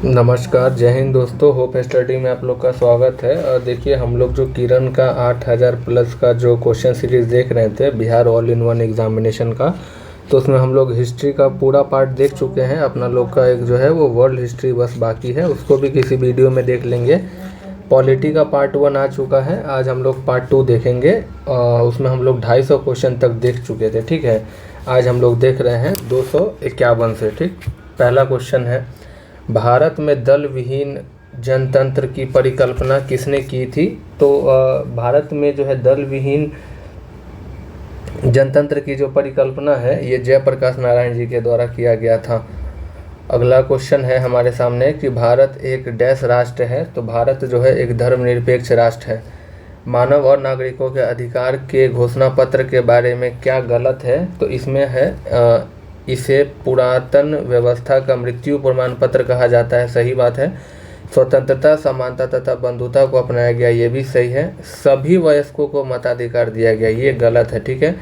नमस्कार, जय हिंद दोस्तों। होप स्टडी में आप लोग का स्वागत है। और देखिए, हम लोग जो किरण का 8000 प्लस का जो क्वेश्चन सीरीज़ देख रहे थे Bihar all in one examination का, तो उसमें हम लोग हिस्ट्री का पूरा पार्ट देख चुके हैं। अपना लोग का एक जो है वो वर्ल्ड हिस्ट्री बस बाकी है, उसको भी किसी वीडियो में देख लेंगे। पॉलिटी का पार्ट 1 आ चुका है, आज हम लोग पार्ट 2 देखेंगे। उसमें हम लोग 250 क्वेश्चन तक देख चुके थे, ठीक है। आज हम लोग देख रहे हैं 251 से, ठीक। पहला क्वेश्चन है, भारत में दल विहीन जनतंत्र की परिकल्पना किसने की थी? तो भारत में जो है दल विहीन जनतंत्र की जो परिकल्पना है ये जयप्रकाश नारायण जी के द्वारा किया गया था। अगला क्वेश्चन है हमारे सामने कि भारत एक डैश राष्ट्र है। तो भारत जो है एक धर्मनिरपेक्ष राष्ट्र है। मानव और नागरिकों के अधिकार के घोषणा पत्र के बारे में क्या गलत है? तो इसमें है इसे पुरातन व्यवस्था का मृत्यु प्रमाण पत्र कहा जाता है, सही बात है। स्वतंत्रता, समानता तथा बंधुता को अपनाया गया, ये भी सही है। सभी वयस्कों को मताधिकार दिया गया, ये गलत है, ठीक है।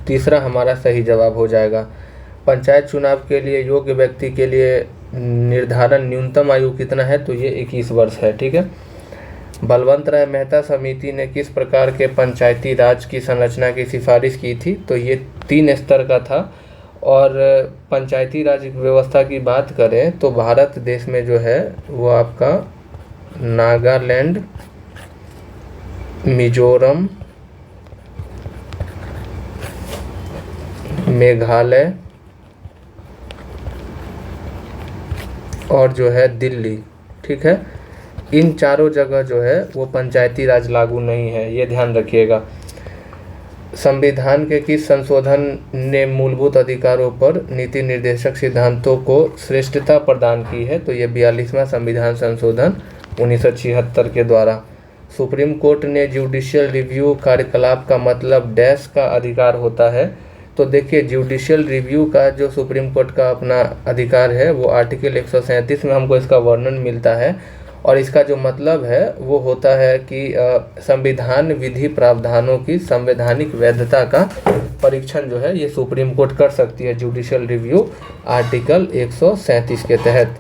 तीसरा हमारा सही जवाब हो जाएगा। पंचायत चुनाव के लिए योग्य व्यक्ति के लिए निर्धारण न्यूनतम आयु कितना है? तो ये 21 वर्ष है, ठीक है। बलवंत राय मेहता समिति ने किस प्रकार के पंचायती राज की संरचना की सिफारिश की थी? तो ये 3 स्तर का था। और पंचायती राज व्यवस्था की बात करें तो भारत देश में जो है वो आपका नागालैंड, मिजोरम, मेघालय और जो है दिल्ली, ठीक है। इन चारों जगह जो है वो पंचायती राज लागू नहीं है, ये ध्यान रखिएगा। संविधान के किस संशोधन ने मूलभूत अधिकारों पर नीति निर्देशक सिद्धांतों को श्रेष्ठता प्रदान की है? तो ये 42वां संविधान संशोधन 1976 के द्वारा। सुप्रीम कोर्ट ने जुडिशियल रिव्यू कार्यकलाप का मतलब डैश का अधिकार होता है। तो देखिए, जुडिशियल रिव्यू का जो सुप्रीम कोर्ट का अपना अधिकार है वो आर्टिकल 137 में हमको इसका वर्णन मिलता है। और इसका जो मतलब है वो होता है कि संविधान विधि प्रावधानों की संवैधानिक वैधता का परीक्षण जो है ये सुप्रीम कोर्ट कर सकती है, जुडिशियल रिव्यू आर्टिकल 137 के तहत।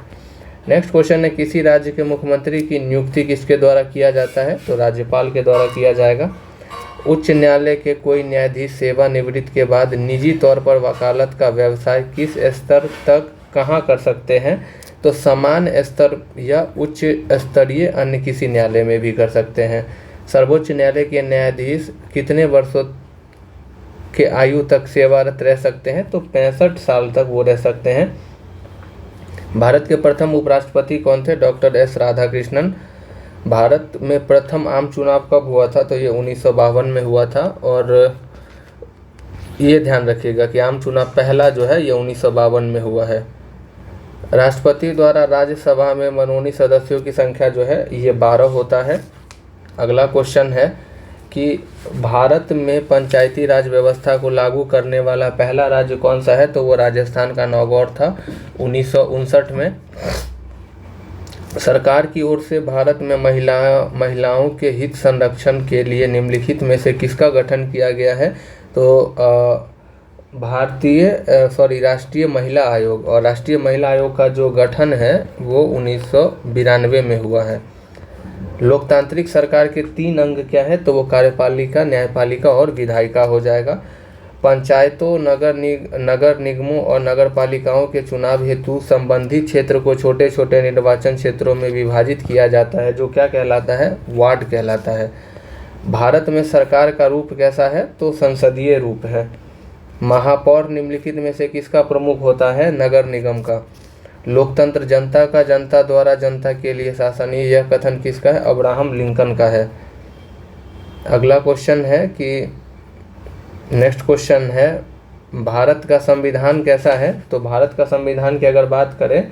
नेक्स्ट क्वेश्चन है, किसी राज्य के मुख्यमंत्री की नियुक्ति किसके द्वारा किया जाता है? तो राज्यपाल के द्वारा किया जाएगा। उच्च न्यायालय के कोई न्यायाधीश सेवानिवृत्ति के बाद निजी तौर पर वकालत का व्यवसाय किस स्तर तक कहाँ कर सकते हैं? तो समान स्तर या उच्च स्तरीय अन्य किसी न्यायालय में भी कर सकते हैं। सर्वोच्च न्यायालय के न्यायाधीश कितने वर्षों के आयु तक सेवारत रह सकते हैं? तो 65 साल तक वो रह सकते हैं। भारत के प्रथम उपराष्ट्रपति कौन थे? Doctor S Radhakrishnan. भारत में प्रथम आम चुनाव कब हुआ था? तो ये 1952 में हुआ था। और ये ध्यान रखिएगा कि आम चुनाव पहला जो है ये 1952 में हुआ है। राष्ट्रपति द्वारा राज्यसभा में मनोनीत सदस्यों की संख्या जो है ये 12 होता है। अगला क्वेश्चन है कि भारत में पंचायती राज व्यवस्था को लागू करने वाला पहला राज्य कौन सा है? तो वो राजस्थान का नौगौर था 1959 में। सरकार की ओर से भारत में महिलाओं के हित संरक्षण के लिए निम्नलिखित में से किसका गठन किया गया है? तो राष्ट्रीय महिला आयोग। और राष्ट्रीय महिला आयोग का जो गठन है वो 1992 में हुआ है। लोकतांत्रिक सरकार के 3 अंग क्या है? तो वो कार्यपालिका, न्यायपालिका और विधायिका हो जाएगा। पंचायतों, नगर निगमों और नगर पालिकाओं के चुनाव हेतु संबंधित क्षेत्र को छोटे छोटे निर्वाचन क्षेत्रों में विभाजित किया जाता है, जो क्या कहलाता है? वार्ड कहलाता है। भारत में सरकार का रूप कैसा है? तो संसदीय रूप है। महापौर निम्नलिखित में से किसका प्रमुख होता है? नगर निगम का। लोकतंत्र जनता का, जनता द्वारा जनता के लिए शासन, यह कथन किसका है? अब्राहम लिंकन का है। अगला क्वेश्चन है कि नेक्स्ट क्वेश्चन है, भारत का संविधान कैसा है? तो भारत का संविधान की अगर बात करें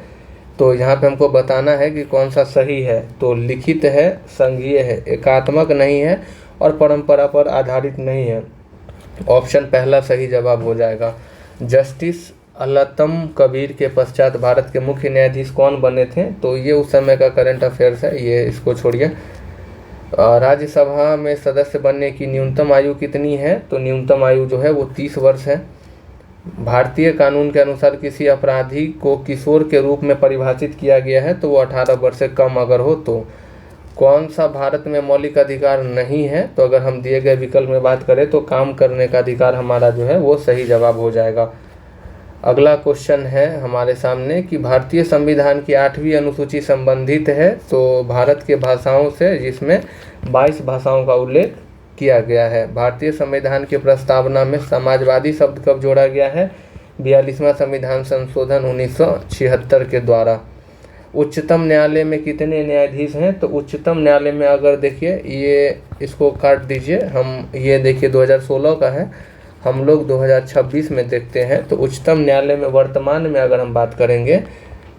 तो यहाँ पे हमको बताना है कि कौन सा सही है। तो लिखित है, संघीय है, एकात्मक नहीं है और परंपरा पर आधारित नहीं है। ऑप्शन पहला सही जवाब हो जाएगा। जस्टिस अलतम कबीर के पश्चात भारत के मुख्य न्यायाधीश कौन बने थे? तो ये उस समय का करंट अफेयर्स है, ये इसको छोड़िए। राज्यसभा में सदस्य बनने की न्यूनतम आयु कितनी है? तो न्यूनतम आयु जो है वो 30 वर्ष है। भारतीय कानून के अनुसार किसी अपराधी को किशोर के रूप में परिभाषित किया गया है तो वो 18 वर्ष से कम अगर हो तो। कौन सा भारत में मौलिक अधिकार नहीं है, तो अगर हम दिए गए विकल्प में बात करें तो काम करने का अधिकार हमारा जो है वो सही जवाब हो जाएगा। अगला क्वेश्चन है हमारे सामने कि भारतीय संविधान की 8वीं अनुसूची संबंधित है तो भारत के भाषाओं से, जिसमें 22 भाषाओं का उल्लेख किया गया है। भारतीय संविधान की प्रस्तावना में समाजवादी शब्द कब जोड़ा गया है? 42वां संविधान संशोधन 1976 के द्वारा। उच्चतम न्यायालय में कितने न्यायाधीश हैं? तो उच्चतम न्यायालय में अगर देखिए, ये इसको काट दीजिए, हम ये देखिए 2016 का है, हम लोग 2026 में देखते हैं। तो उच्चतम न्यायालय में वर्तमान में अगर हम बात करेंगे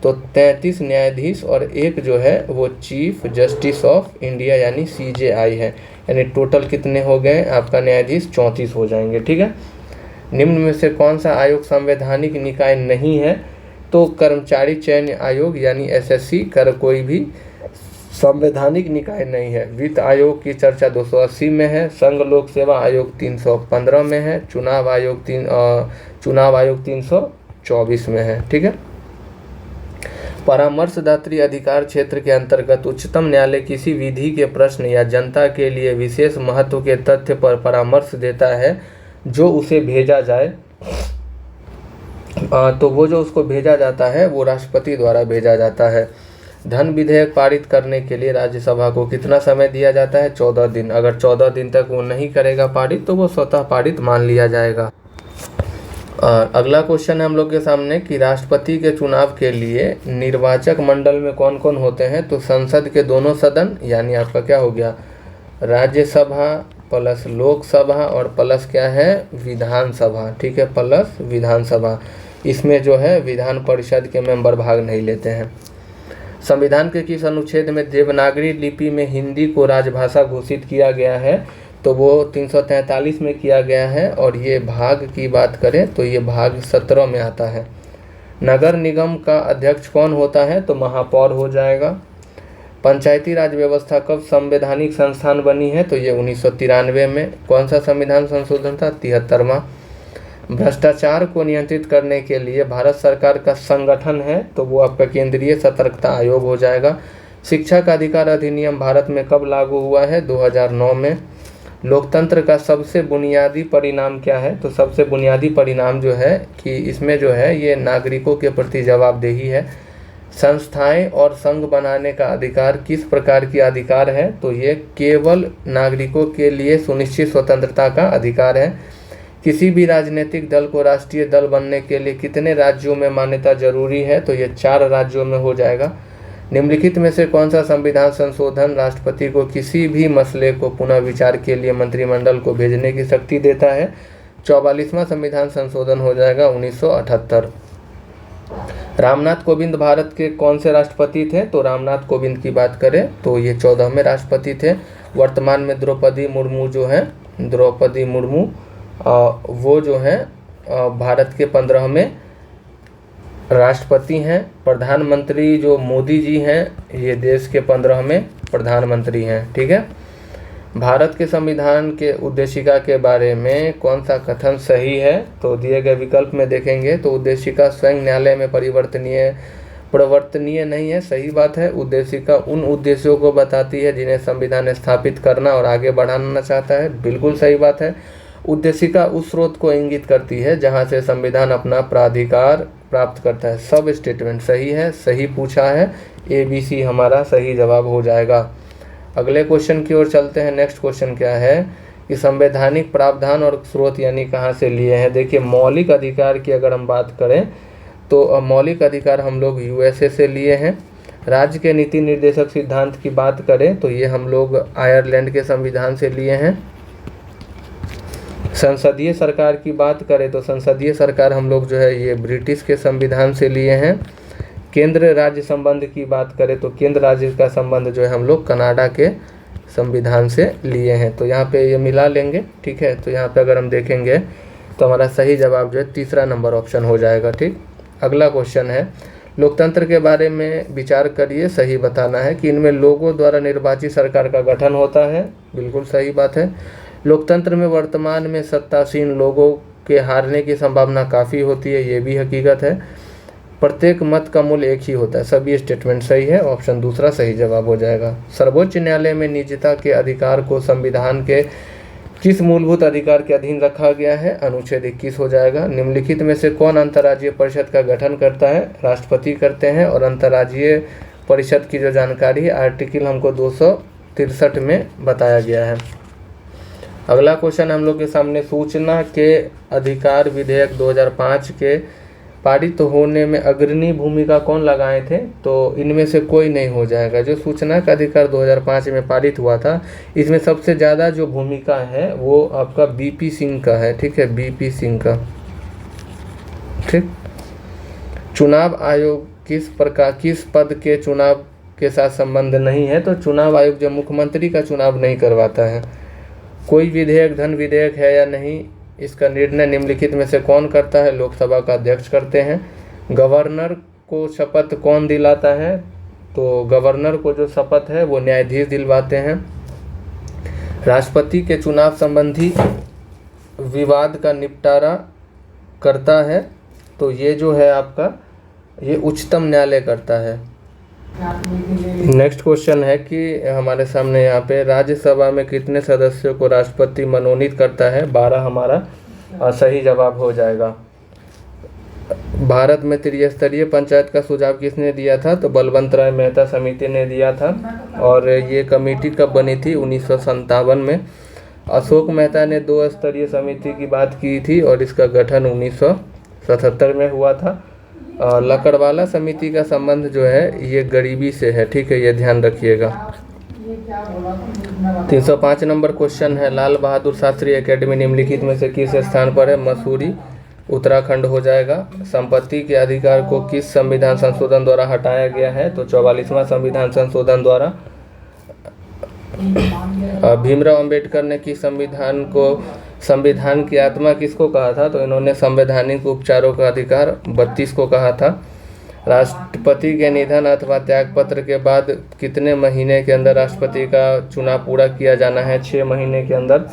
तो 33 न्यायाधीश और एक जो है वो चीफ जस्टिस ऑफ इंडिया यानी CJI है। यानी टोटल कितने हो गए आपका न्यायाधीश? 34 हो जाएंगे। ठीक है। निम्न में से कौन सा आयोग संवैधानिक निकाय नहीं है? तो कर्मचारी चयन आयोग यानी SSC कर कोई भी संवैधानिक निकाय नहीं है। वित्त आयोग की चर्चा 280 में है। संघ लोक सेवा आयोग 315 में है। चुनाव आयोग 324 में है। ठीक है। परामर्शदात्री अधिकार क्षेत्र के अंतर्गत उच्चतम न्यायालय किसी विधि के प्रश्न या जनता के लिए विशेष महत्व के तथ्य पर परामर्श देता है जो उसे भेजा जाए, तो वो जो उसको भेजा जाता है वो राष्ट्रपति द्वारा भेजा जाता है। धन विधेयक पारित करने के लिए राज्यसभा को कितना समय दिया जाता है? 14 दिन। अगर 14 दिन तक वो नहीं करेगा पारित तो वो स्वतः पारित मान लिया जाएगा। अगला क्वेश्चन है हम लोग के सामने कि राष्ट्रपति के चुनाव के लिए निर्वाचक मंडल में कौन कौन होते हैं? तो संसद के दोनों सदन यानी आपका क्या हो गया, राज्यसभा प्लस लोकसभा और प्लस क्या है, विधानसभा। ठीक है, प्लस विधानसभा। इसमें जो है विधान परिषद के मेंबर भाग नहीं लेते हैं। संविधान के किस अनुच्छेद में देवनागरी लिपि में हिंदी को राजभाषा घोषित किया गया है? तो वो 343 में किया गया है। और ये भाग की बात करें तो ये भाग 17 में आता है। नगर निगम का अध्यक्ष कौन होता है? तो महापौर हो जाएगा। पंचायती राज व्यवस्था कब संवैधानिक संस्थान बनी है? तो ये 1993 में। कौन सा संविधान संशोधन था? 73वां। भ्रष्टाचार को नियंत्रित करने के लिए भारत सरकार का संगठन है तो वो आपका केंद्रीय सतर्कता आयोग हो जाएगा। शिक्षा का अधिकार अधिनियम भारत में कब लागू हुआ है? 2009 में। लोकतंत्र का सबसे बुनियादी परिणाम क्या है? तो सबसे बुनियादी परिणाम जो है कि इसमें जो है ये नागरिकों के प्रति जवाबदेही है। संस्थाएं और संघ बनाने का अधिकार किस प्रकार की अधिकार है? तो ये केवल नागरिकों के लिए सुनिश्चित स्वतंत्रता का अधिकार है। किसी भी राजनीतिक दल को राष्ट्रीय दल बनने के लिए कितने राज्यों में मान्यता जरूरी है? तो ये 4 राज्यों में हो जाएगा। निम्नलिखित में से कौन सा संविधान संशोधन राष्ट्रपति को किसी भी मसले को पुनः विचार के लिए मंत्रिमंडल को भेजने की शक्ति देता है? 44वां संविधान संशोधन हो जाएगा 1978। रामनाथ कोविंद भारत के कौन से राष्ट्रपति थे? तो रामनाथ कोविंद की बात करें तो ये 14वें राष्ट्रपति थे। वर्तमान में द्रौपदी मुर्मू जो है, द्रौपदी मुर्मू वो जो है भारत के 15वें राष्ट्रपति हैं। प्रधानमंत्री जो मोदी जी हैं ये देश के 15वें प्रधानमंत्री हैं। ठीक है। भारत के संविधान के उद्देशिका के बारे में कौन सा कथन सही है? तो दिए गए विकल्प में देखेंगे तो उद्देशिका स्वयं न्यायालय में प्रवर्तनीय नहीं है, सही बात है। उद्देशिका उन उद्देश्यों को बताती है जिन्हें संविधान स्थापित करना और आगे बढ़ाना चाहता है, बिल्कुल सही बात है। उद्देशिका उस स्रोत को इंगित करती है जहां से संविधान अपना प्राधिकार प्राप्त करता है। सब स्टेटमेंट सही है, सही पूछा है, ABC हमारा सही जवाब हो जाएगा। अगले क्वेश्चन की ओर चलते हैं। नेक्स्ट क्वेश्चन क्या है कि संवैधानिक प्रावधान और स्रोत यानी कहाँ से लिए हैं। देखिए मौलिक अधिकार की अगर हम बात करें तो मौलिक अधिकार हम लोग USA से लिए हैं। राज्य के नीति निर्देशक सिद्धांत की बात करें तो ये हम लोग आयरलैंड के संविधान से लिए हैं। संसदीय सरकार की बात करें तो संसदीय सरकार हम लोग जो है ये ब्रिटिश के संविधान से लिए हैं। केंद्र राज्य संबंध की बात करें तो केंद्र राज्य का संबंध जो है हम लोग कनाडा के संविधान से लिए हैं। तो यहाँ पे ये मिला लेंगे। ठीक है। तो यहाँ पे अगर हम देखेंगे तो हमारा सही जवाब जो है 3रा नंबर ऑप्शन हो जाएगा। ठीक। अगला क्वेश्चन है लोकतंत्र के बारे में विचार करिए, सही बताना है कि इनमें लोगों द्वारा निर्वाचित सरकार का गठन होता है, बिल्कुल सही बात है। लोकतंत्र में वर्तमान में सत्तासीन लोगों के हारने की संभावना काफ़ी होती है, ये भी हकीकत है। प्रत्येक मत का मूल्य एक ही होता है। सभी स्टेटमेंट सही है, ऑप्शन दूसरा सही जवाब हो जाएगा। सर्वोच्च न्यायालय में निजता के अधिकार को संविधान के किस मूलभूत अधिकार के अधीन रखा गया है? अनुच्छेद 21 हो जाएगा। निम्नलिखित में से कौन अंतर्राज्यीय परिषद का गठन करता है? राष्ट्रपति करते हैं। और अंतर्राज्यीय परिषद की जो जानकारी है आर्टिकल हमको 263 में बताया गया है। अगला क्वेश्चन हम लोग के सामने, सूचना के अधिकार विधेयक 2005 के पारित होने में अग्रणी भूमिका कौन लगाए थे? तो इनमें से कोई नहीं हो जाएगा। जो सूचना का अधिकार 2005 में पारित हुआ था, इसमें सबसे ज़्यादा जो भूमिका है वो आपका बीपी सिंह का है। ठीक है, बीपी सिंह का। ठीक। चुनाव आयोग किस पद के चुनाव के साथ संबंध नहीं है? तो चुनाव आयोग जो मुख्यमंत्री का चुनाव नहीं करवाता है। कोई विधेयक धन विधेयक है या नहीं, इसका निर्णय निम्नलिखित में से कौन करता है? लोकसभा का अध्यक्ष करते हैं। गवर्नर को शपथ कौन दिलाता है? तो गवर्नर को जो शपथ है वो न्यायाधीश दिलवाते हैं। राष्ट्रपति के चुनाव संबंधी विवाद का निपटारा करता है, तो ये जो है आपका ये उच्चतम न्यायालय करता है। नेक्स्ट क्वेश्चन है कि हमारे सामने यहाँ पे राज्यसभा में कितने सदस्यों को राष्ट्रपति मनोनीत करता है? 12 हमारा सही जवाब हो जाएगा। भारत में त्रिस्तरीय पंचायत का सुझाव किसने दिया था? तो बलवंत राय मेहता समिति ने दिया था। और ये कमेटी कब बनी थी? 1957 में। अशोक मेहता ने 2 स्तरीय समिति की बात की थी और इसका गठन 1977 में हुआ था। लकड़वाला समिति का संबंध जो है ये गरीबी से है। ठीक है, ये ध्यान रखिएगा। 305 नंबर क्वेश्चन है, लाल बहादुर शास्त्री एकेडमी निम्नलिखित में से किस स्थान पर है? मसूरी, उत्तराखंड हो जाएगा। संपत्ति के अधिकार को किस संविधान संशोधन द्वारा हटाया गया है? तो 44वां संविधान संशोधन द्वारा। भीमराव अंबेडकर ने किस संविधान की आत्मा किसको कहा था? तो इन्होंने संवैधानिक उपचारों का अधिकार 32 को कहा था। राष्ट्रपति के निधन अथवा त्यागपत्र के बाद कितने महीने के अंदर राष्ट्रपति का चुनाव पूरा किया जाना है? 6 महीने के अंदर।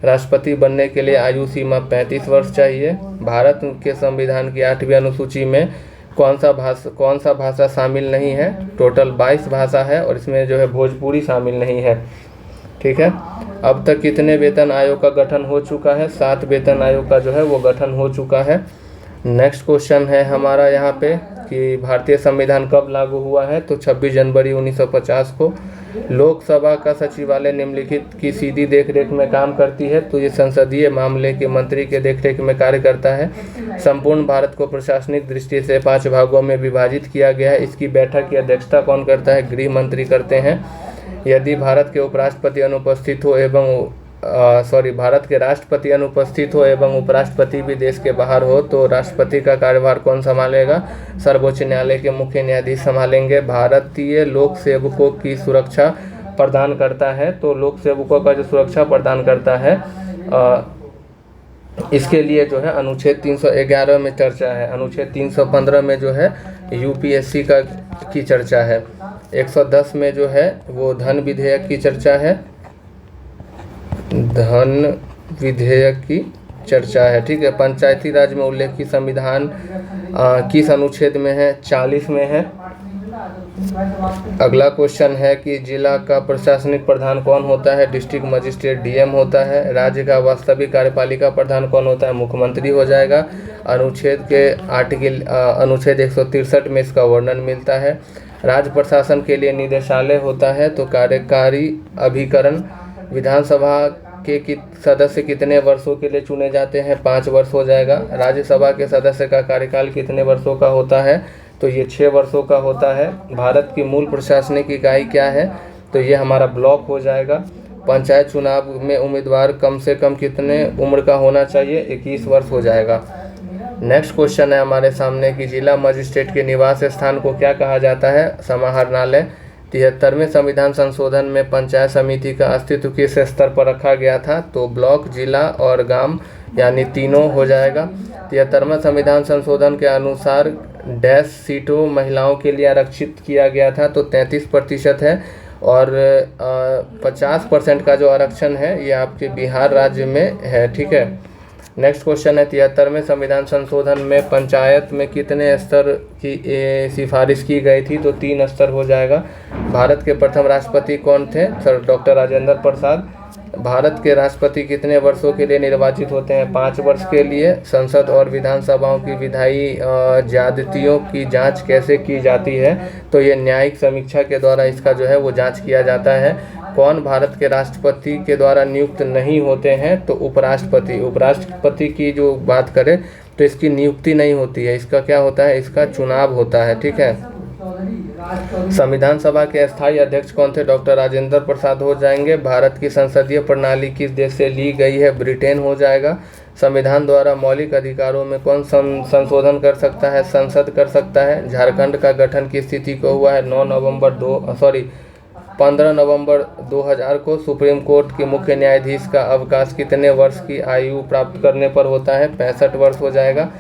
राष्ट्रपति बनने के लिए आयु सीमा 35 वर्ष चाहिए। भारत के संविधान की 8वीं अनुसूची में कौन सा भाषा शामिल नहीं है? टोटल 22 भाषा है और इसमें जो है भोजपुरी शामिल नहीं है। ठीक है। अब तक कितने वेतन आयोग का गठन हो चुका है? 7 वेतन आयोग का जो है वो गठन हो चुका है। नेक्स्ट क्वेश्चन है हमारा यहाँ पे कि भारतीय संविधान कब लागू हुआ है? तो 26 जनवरी 1950 को। लोकसभा का सचिवालय निम्नलिखित की सीधी देखरेख में काम करती है? तो ये संसदीय मामले के मंत्री के देखरेख में कार्य करता है। संपूर्ण भारत को प्रशासनिक दृष्टि से 5 भागों में विभाजित किया गया है। इसकी बैठक की अध्यक्षता कौन करता है? गृह मंत्री करते हैं। यदि भारत के राष्ट्रपति अनुपस्थित हो एवं उपराष्ट्रपति भी देश के बाहर हो तो राष्ट्रपति का कार्यभार कौन संभालेगा? सर्वोच्च न्यायालय के मुख्य न्यायाधीश संभालेंगे। भारतीय लोक सेवकों की सुरक्षा प्रदान करता है, तो लोक सेवकों का जो सुरक्षा प्रदान करता है इसके लिए जो है अनुच्छेद 311 में चर्चा है। अनुच्छेद 315 में जो है यूपीएससी की चर्चा है। 110 में जो है वो धन विधेयक की चर्चा है। धन विधेयक की चर्चा है। ठीक है। पंचायती राज में उल्लेखित संविधान किस अनुच्छेद में है? 40 में है। अगला क्वेश्चन है कि जिला का प्रशासनिक प्रधान कौन होता है? डिस्ट्रिक्ट मजिस्ट्रेट डीएम होता है। राज्य का वास्तविक कार्यपालिका प्रधान कौन होता है? मुख्यमंत्री हो जाएगा। अनुच्छेद 163 में इसका वर्णन मिलता है। राज्य प्रशासन के लिए निदेशालय होता है। तो कार्यकारी अभिकरण। विधानसभा के सदस्य कितने वर्षों के लिए चुने जाते हैं? 5 वर्ष हो जाएगा। राज्यसभा के सदस्य का कार्यकाल कितने वर्षों का होता है? तो ये 6 वर्षों का होता है। भारत की मूल प्रशासनिक इकाई क्या है? तो ये हमारा ब्लॉक हो जाएगा। पंचायत चुनाव में उम्मीदवार कम से कम कितने उम्र का होना चाहिए? 21 वर्ष हो जाएगा। नेक्स्ट क्वेश्चन है हमारे सामने कि जिला मजिस्ट्रेट के निवास स्थान को क्या कहा जाता है? समाहरणालय। 73वें संविधान संशोधन में पंचायत समिति का अस्तित्व किस स्तर पर रखा गया था? तो ब्लॉक, जिला और गांव यानी तीनों हो जाएगा। 73वां संविधान संशोधन के अनुसार डैश सीटों महिलाओं के लिए आरक्षित किया गया था, तो 33% है। और 50% का जो आरक्षण है ये आपके बिहार राज्य में है। ठीक है। नेक्स्ट क्वेश्चन है 73वें संविधान संशोधन में पंचायत में कितने स्तर की सिफारिश की गई थी? तो 3 स्तर हो जाएगा। भारत के प्रथम राष्ट्रपति कौन थे? Sir doctor Rajendra Prasad. भारत के राष्ट्रपति कितने वर्षों के लिए निर्वाचित होते हैं? 5 वर्ष के लिए। संसद और विधानसभाओं की विधायी ज्यादतियों की जांच कैसे की जाती है? तो ये न्यायिक समीक्षा के द्वारा इसका जो है वो जांच किया जाता है। कौन भारत के राष्ट्रपति के द्वारा नियुक्त नहीं होते हैं? तो उपराष्ट्रपति। उपराष्ट्रपति की जो बात करें तो इसकी नियुक्ति नहीं होती है, इसका क्या होता है? इसका चुनाव होता है। ठीक है। संविधान सभा के अस्थायी अध्यक्ष कौन थे? डॉक्टर राजेंद्र प्रसाद हो जाएंगे। भारत की संसदीय प्रणाली किस देश से ली गई है? ब्रिटेन हो जाएगा। संविधान द्वारा मौलिक अधिकारों में कौन संशोधन कर सकता है? संसद कर सकता है। झारखंड का गठन किस तिथि को हुआ है? 15 नवंबर 2000 को। सुप्रीम कोर्ट के मुख्य न्यायाधीश का अवकाश कितने वर्ष की आयु प्राप्त करने पर होता है? 65 वर्ष हो जाएगा।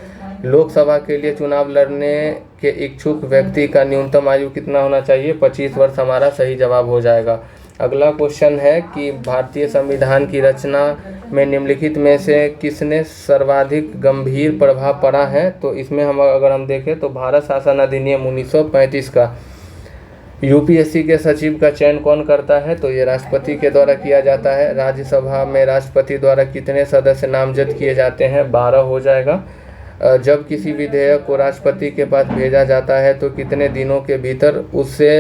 लोकसभा के लिए चुनाव लड़ने के इच्छुक व्यक्ति का न्यूनतम आयु कितना होना चाहिए? 25 वर्ष हमारा सही जवाब हो जाएगा। अगला क्वेश्चन है कि भारतीय संविधान की रचना में निम्नलिखित में से किसने सर्वाधिक गंभीर प्रभाव पड़ा है? तो इसमें अगर हम देखें तो भारत शासन अधिनियम 1935 का। यूपीएससी के सचिव का चयन कौन करता है? तो ये राष्ट्रपति के द्वारा किया जाता है। राज्यसभा में राष्ट्रपति द्वारा कितने सदस्य नामजद किए जाते हैं? 12 हो जाएगा। जब किसी विधेयक को राष्ट्रपति के पास भेजा जाता है तो कितने दिनों के भीतर उससे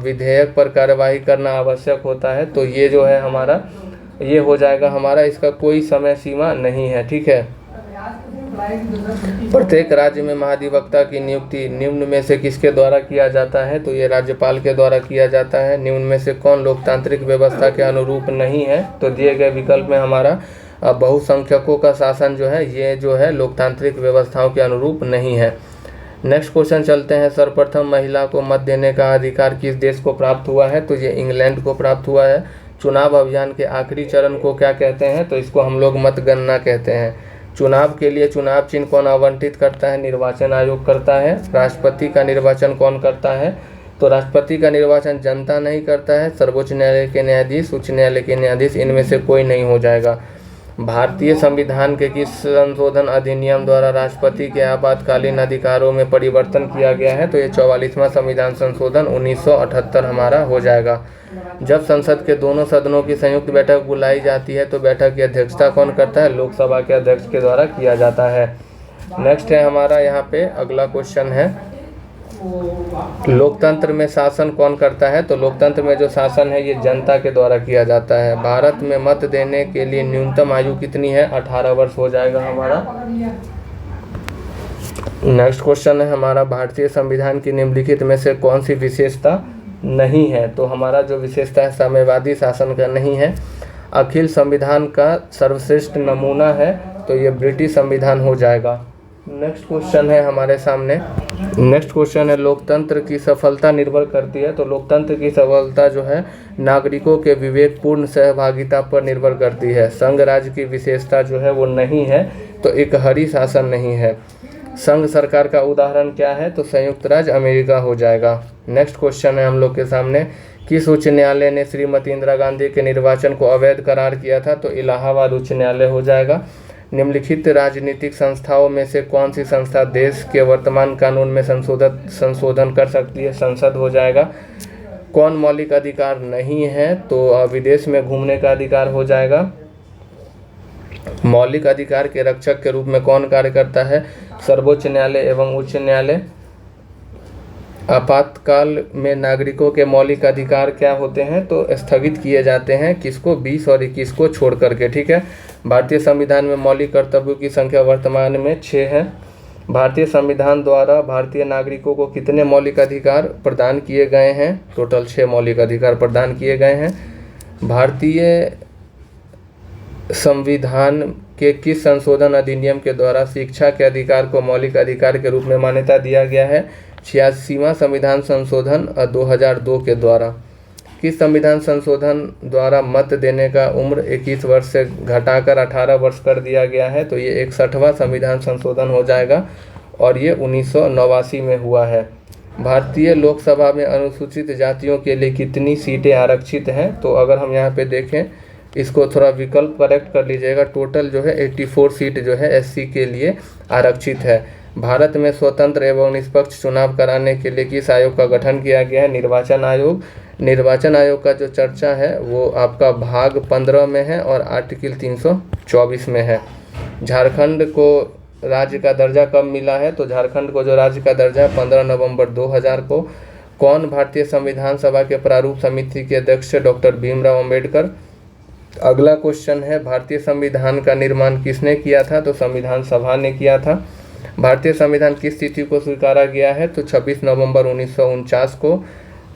विधेयक पर कार्यवाही करना आवश्यक होता है? तो ये जो है हमारा ये हो जाएगा हमारा, इसका कोई समय सीमा नहीं है। ठीक है। प्रत्येक राज्य में महाधिवक्ता की नियुक्ति निम्न में से किसके द्वारा किया जाता है? तो ये राज्यपाल के द्वारा किया जाता है। निम्न में से कौन लोकतांत्रिक व्यवस्था के अनुरूप नहीं है? तो दिए गए विकल्प में हमारा बहुसंख्यकों का शासन जो है ये जो है लोकतांत्रिक व्यवस्थाओं के अनुरूप नहीं है। नेक्स्ट क्वेश्चन चलते हैं। सर्वप्रथम महिला को मत देने का अधिकार किस देश को प्राप्त हुआ है? तो ये इंग्लैंड को प्राप्त हुआ है। चुनाव अभियान के आखिरी चरण को क्या कहते हैं? तो इसको हम लोग मतगणना कहते हैं। चुनाव के लिए चुनाव चिन्ह कौन आवंटित करता है? निर्वाचन आयोग करता है। राष्ट्रपति का निर्वाचन कौन करता है? तो राष्ट्रपति का निर्वाचन जनता नहीं करता है, सर्वोच्च न्यायालय के न्यायाधीश, उच्च न्यायालय के न्यायाधीश, इनमें से कोई नहीं हो जाएगा। भारतीय संविधान के किस संशोधन अधिनियम द्वारा राष्ट्रपति के आपातकालीन अधिकारों में परिवर्तन किया गया है? तो ये 44वां संविधान संशोधन 1978 हमारा हो जाएगा। जब संसद के दोनों सदनों की संयुक्त बैठक बुलाई जाती है तो बैठक की अध्यक्षता कौन करता है? लोकसभा के अध्यक्ष के द्वारा किया जाता है। नेक्स्ट है हमारा यहाँ पे अगला क्वेश्चन है, लोकतंत्र में शासन कौन करता है? तो लोकतंत्र में जो शासन है ये जनता के द्वारा किया जाता है। भारत में मत देने के लिए न्यूनतम आयु कितनी है? 18 वर्ष हो जाएगा हमारा। नेक्स्ट क्वेश्चन है हमारा, भारतीय संविधान की निम्नलिखित में से कौन सी विशेषता नहीं है? तो हमारा जो विशेषता है साम्यवादी शासन का नहीं है। अखिल संविधान का सर्वश्रेष्ठ नमूना है तो ये ब्रिटिश संविधान हो जाएगा। नेक्स्ट क्वेश्चन है हमारे सामने, नेक्स्ट क्वेश्चन है लोकतंत्र की सफलता निर्भर करती है? तो लोकतंत्र की सफलता जो है नागरिकों के विवेकपूर्ण सहभागिता पर निर्भर करती है। संघ राज्य की विशेषता जो है वो नहीं है तो एकहरी शासन नहीं है। संघ सरकार का उदाहरण क्या है? तो संयुक्त राज्य अमेरिका हो जाएगा। नेक्स्ट क्वेश्चन है हम लोग के सामने, किस उच्च न्यायालय ने श्रीमती इंदिरा गांधी के निर्वाचन को अवैध करार किया था? तो इलाहाबाद उच्च न्यायालय हो जाएगा। निम्नलिखित राजनीतिक संस्थाओं में से कौन सी संस्था देश के वर्तमान कानून में संशोधन कर सकती है? संसद हो जाएगा। कौन मौलिक अधिकार नहीं है? तो विदेश में घूमने का अधिकार हो जाएगा। मौलिक अधिकार के रक्षक के रूप में कौन कार्य करता है? सर्वोच्च न्यायालय एवं उच्च न्यायालय। आपातकाल में नागरिकों के मौलिक अधिकार क्या होते हैं? तो स्थगित किए जाते हैं, किसको? 20 और 21 को छोड़ करके। ठीक है। भारतीय संविधान में मौलिक कर्तव्यों की संख्या वर्तमान में 6 है। भारतीय संविधान द्वारा भारतीय नागरिकों को कितने मौलिक अधिकार प्रदान किए गए हैं? टोटल 6 मौलिक अधिकार प्रदान किए गए हैं। भारतीय संविधान के किस संशोधन अधिनियम के द्वारा शिक्षा के अधिकार को मौलिक अधिकार के रूप में मान्यता दिया गया है? 86वां संविधान संशोधन 2002 के द्वारा। किस संविधान संशोधन द्वारा मत देने का उम्र 21 वर्ष से घटाकर 18 वर्ष कर दिया गया है? तो ये 61वां संविधान संशोधन हो जाएगा और ये 1989 में हुआ है। भारतीय लोकसभा में अनुसूचित जातियों के लिए कितनी सीटें आरक्षित हैं? तो अगर हम यहाँ पे देखें इसको थोड़ा विकल्प करेक्ट कर लीजिएगा। टोटल जो है 84 सीट जो है एससी के लिए आरक्षित है। भारत में स्वतंत्र एवं निष्पक्ष चुनाव कराने के लिए किस आयोग का गठन किया गया है? निर्वाचन आयोग। निर्वाचन आयोग का जो चर्चा है वो आपका भाग 15 में है और आर्टिकल 324 में है। झारखंड को राज्य का दर्जा कब मिला है? तो झारखंड को जो राज्य का दर्जा है 15 नवंबर 2000 को। कौन भारतीय संविधान सभा के प्रारूप समिति के अध्यक्ष? डॉक्टर भीमराव अंबेडकर। अगला क्वेश्चन है, भारतीय संविधान का निर्माण किसने किया था? तो संविधान सभा ने किया था। भारतीय संविधान किस तिथि को स्वीकारा गया है? तो 26 नवंबर 1949 को।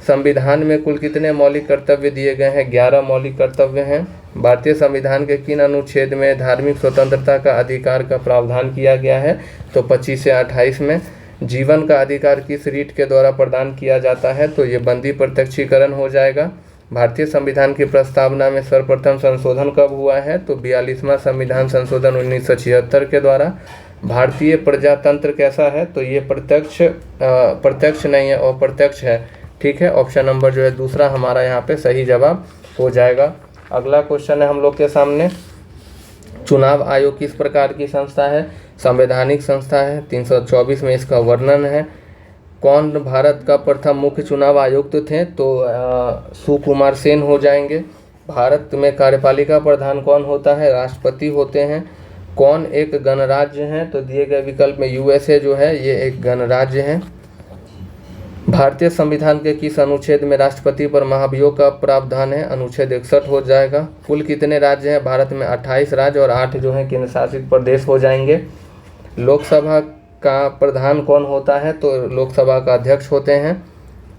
संविधान में कुल कितने मौलिक कर्तव्य दिए गए हैं? 11 मौलिक कर्तव्य हैं। भारतीय संविधान के किन अनुच्छेद में धार्मिक स्वतंत्रता का अधिकार का प्रावधान किया गया है? तो 25 से 28 में। जीवन का अधिकार किस रीट के द्वारा प्रदान किया जाता है? तो ये बंदी प्रत्यक्षीकरण हो जाएगा। भारतीय संविधान की प्रस्तावना में सर्वप्रथम संशोधन कब हुआ है? तो 42वां संविधान संशोधन 1976 के द्वारा। भारतीय प्रजातंत्र कैसा है? तो ये प्रत्यक्ष नहीं है, अप्रत्यक्ष है। ठीक है, ऑप्शन नंबर जो है दूसरा हमारा यहाँ पे सही जवाब हो जाएगा। अगला क्वेश्चन है हम लोग के सामने, चुनाव आयोग किस प्रकार की संस्था है? संवैधानिक संस्था है। 324 में इसका वर्णन है। कौन भारत का प्रथम मुख्य चुनाव आयुक्त थे? तो सुकुमार सेन हो जाएंगे। भारत में कार्यपालिका प्रधान कौन होता है? राष्ट्रपति होते हैं। कौन एक गणराज्य है? तो दिए गए विकल्प में यूएसए जो है ये एक गणराज्य है। भारतीय संविधान के किस अनुच्छेद में राष्ट्रपति पर महाभियोग का प्रावधान है? अनुच्छेद 61 हो जाएगा। कुल कितने राज्य हैं? भारत में 28 राज्य और 8 जो हैं केंद्र शासित प्रदेश हो जाएंगे। लोकसभा का प्रधान कौन होता है? तो लोकसभा का अध्यक्ष होते हैं।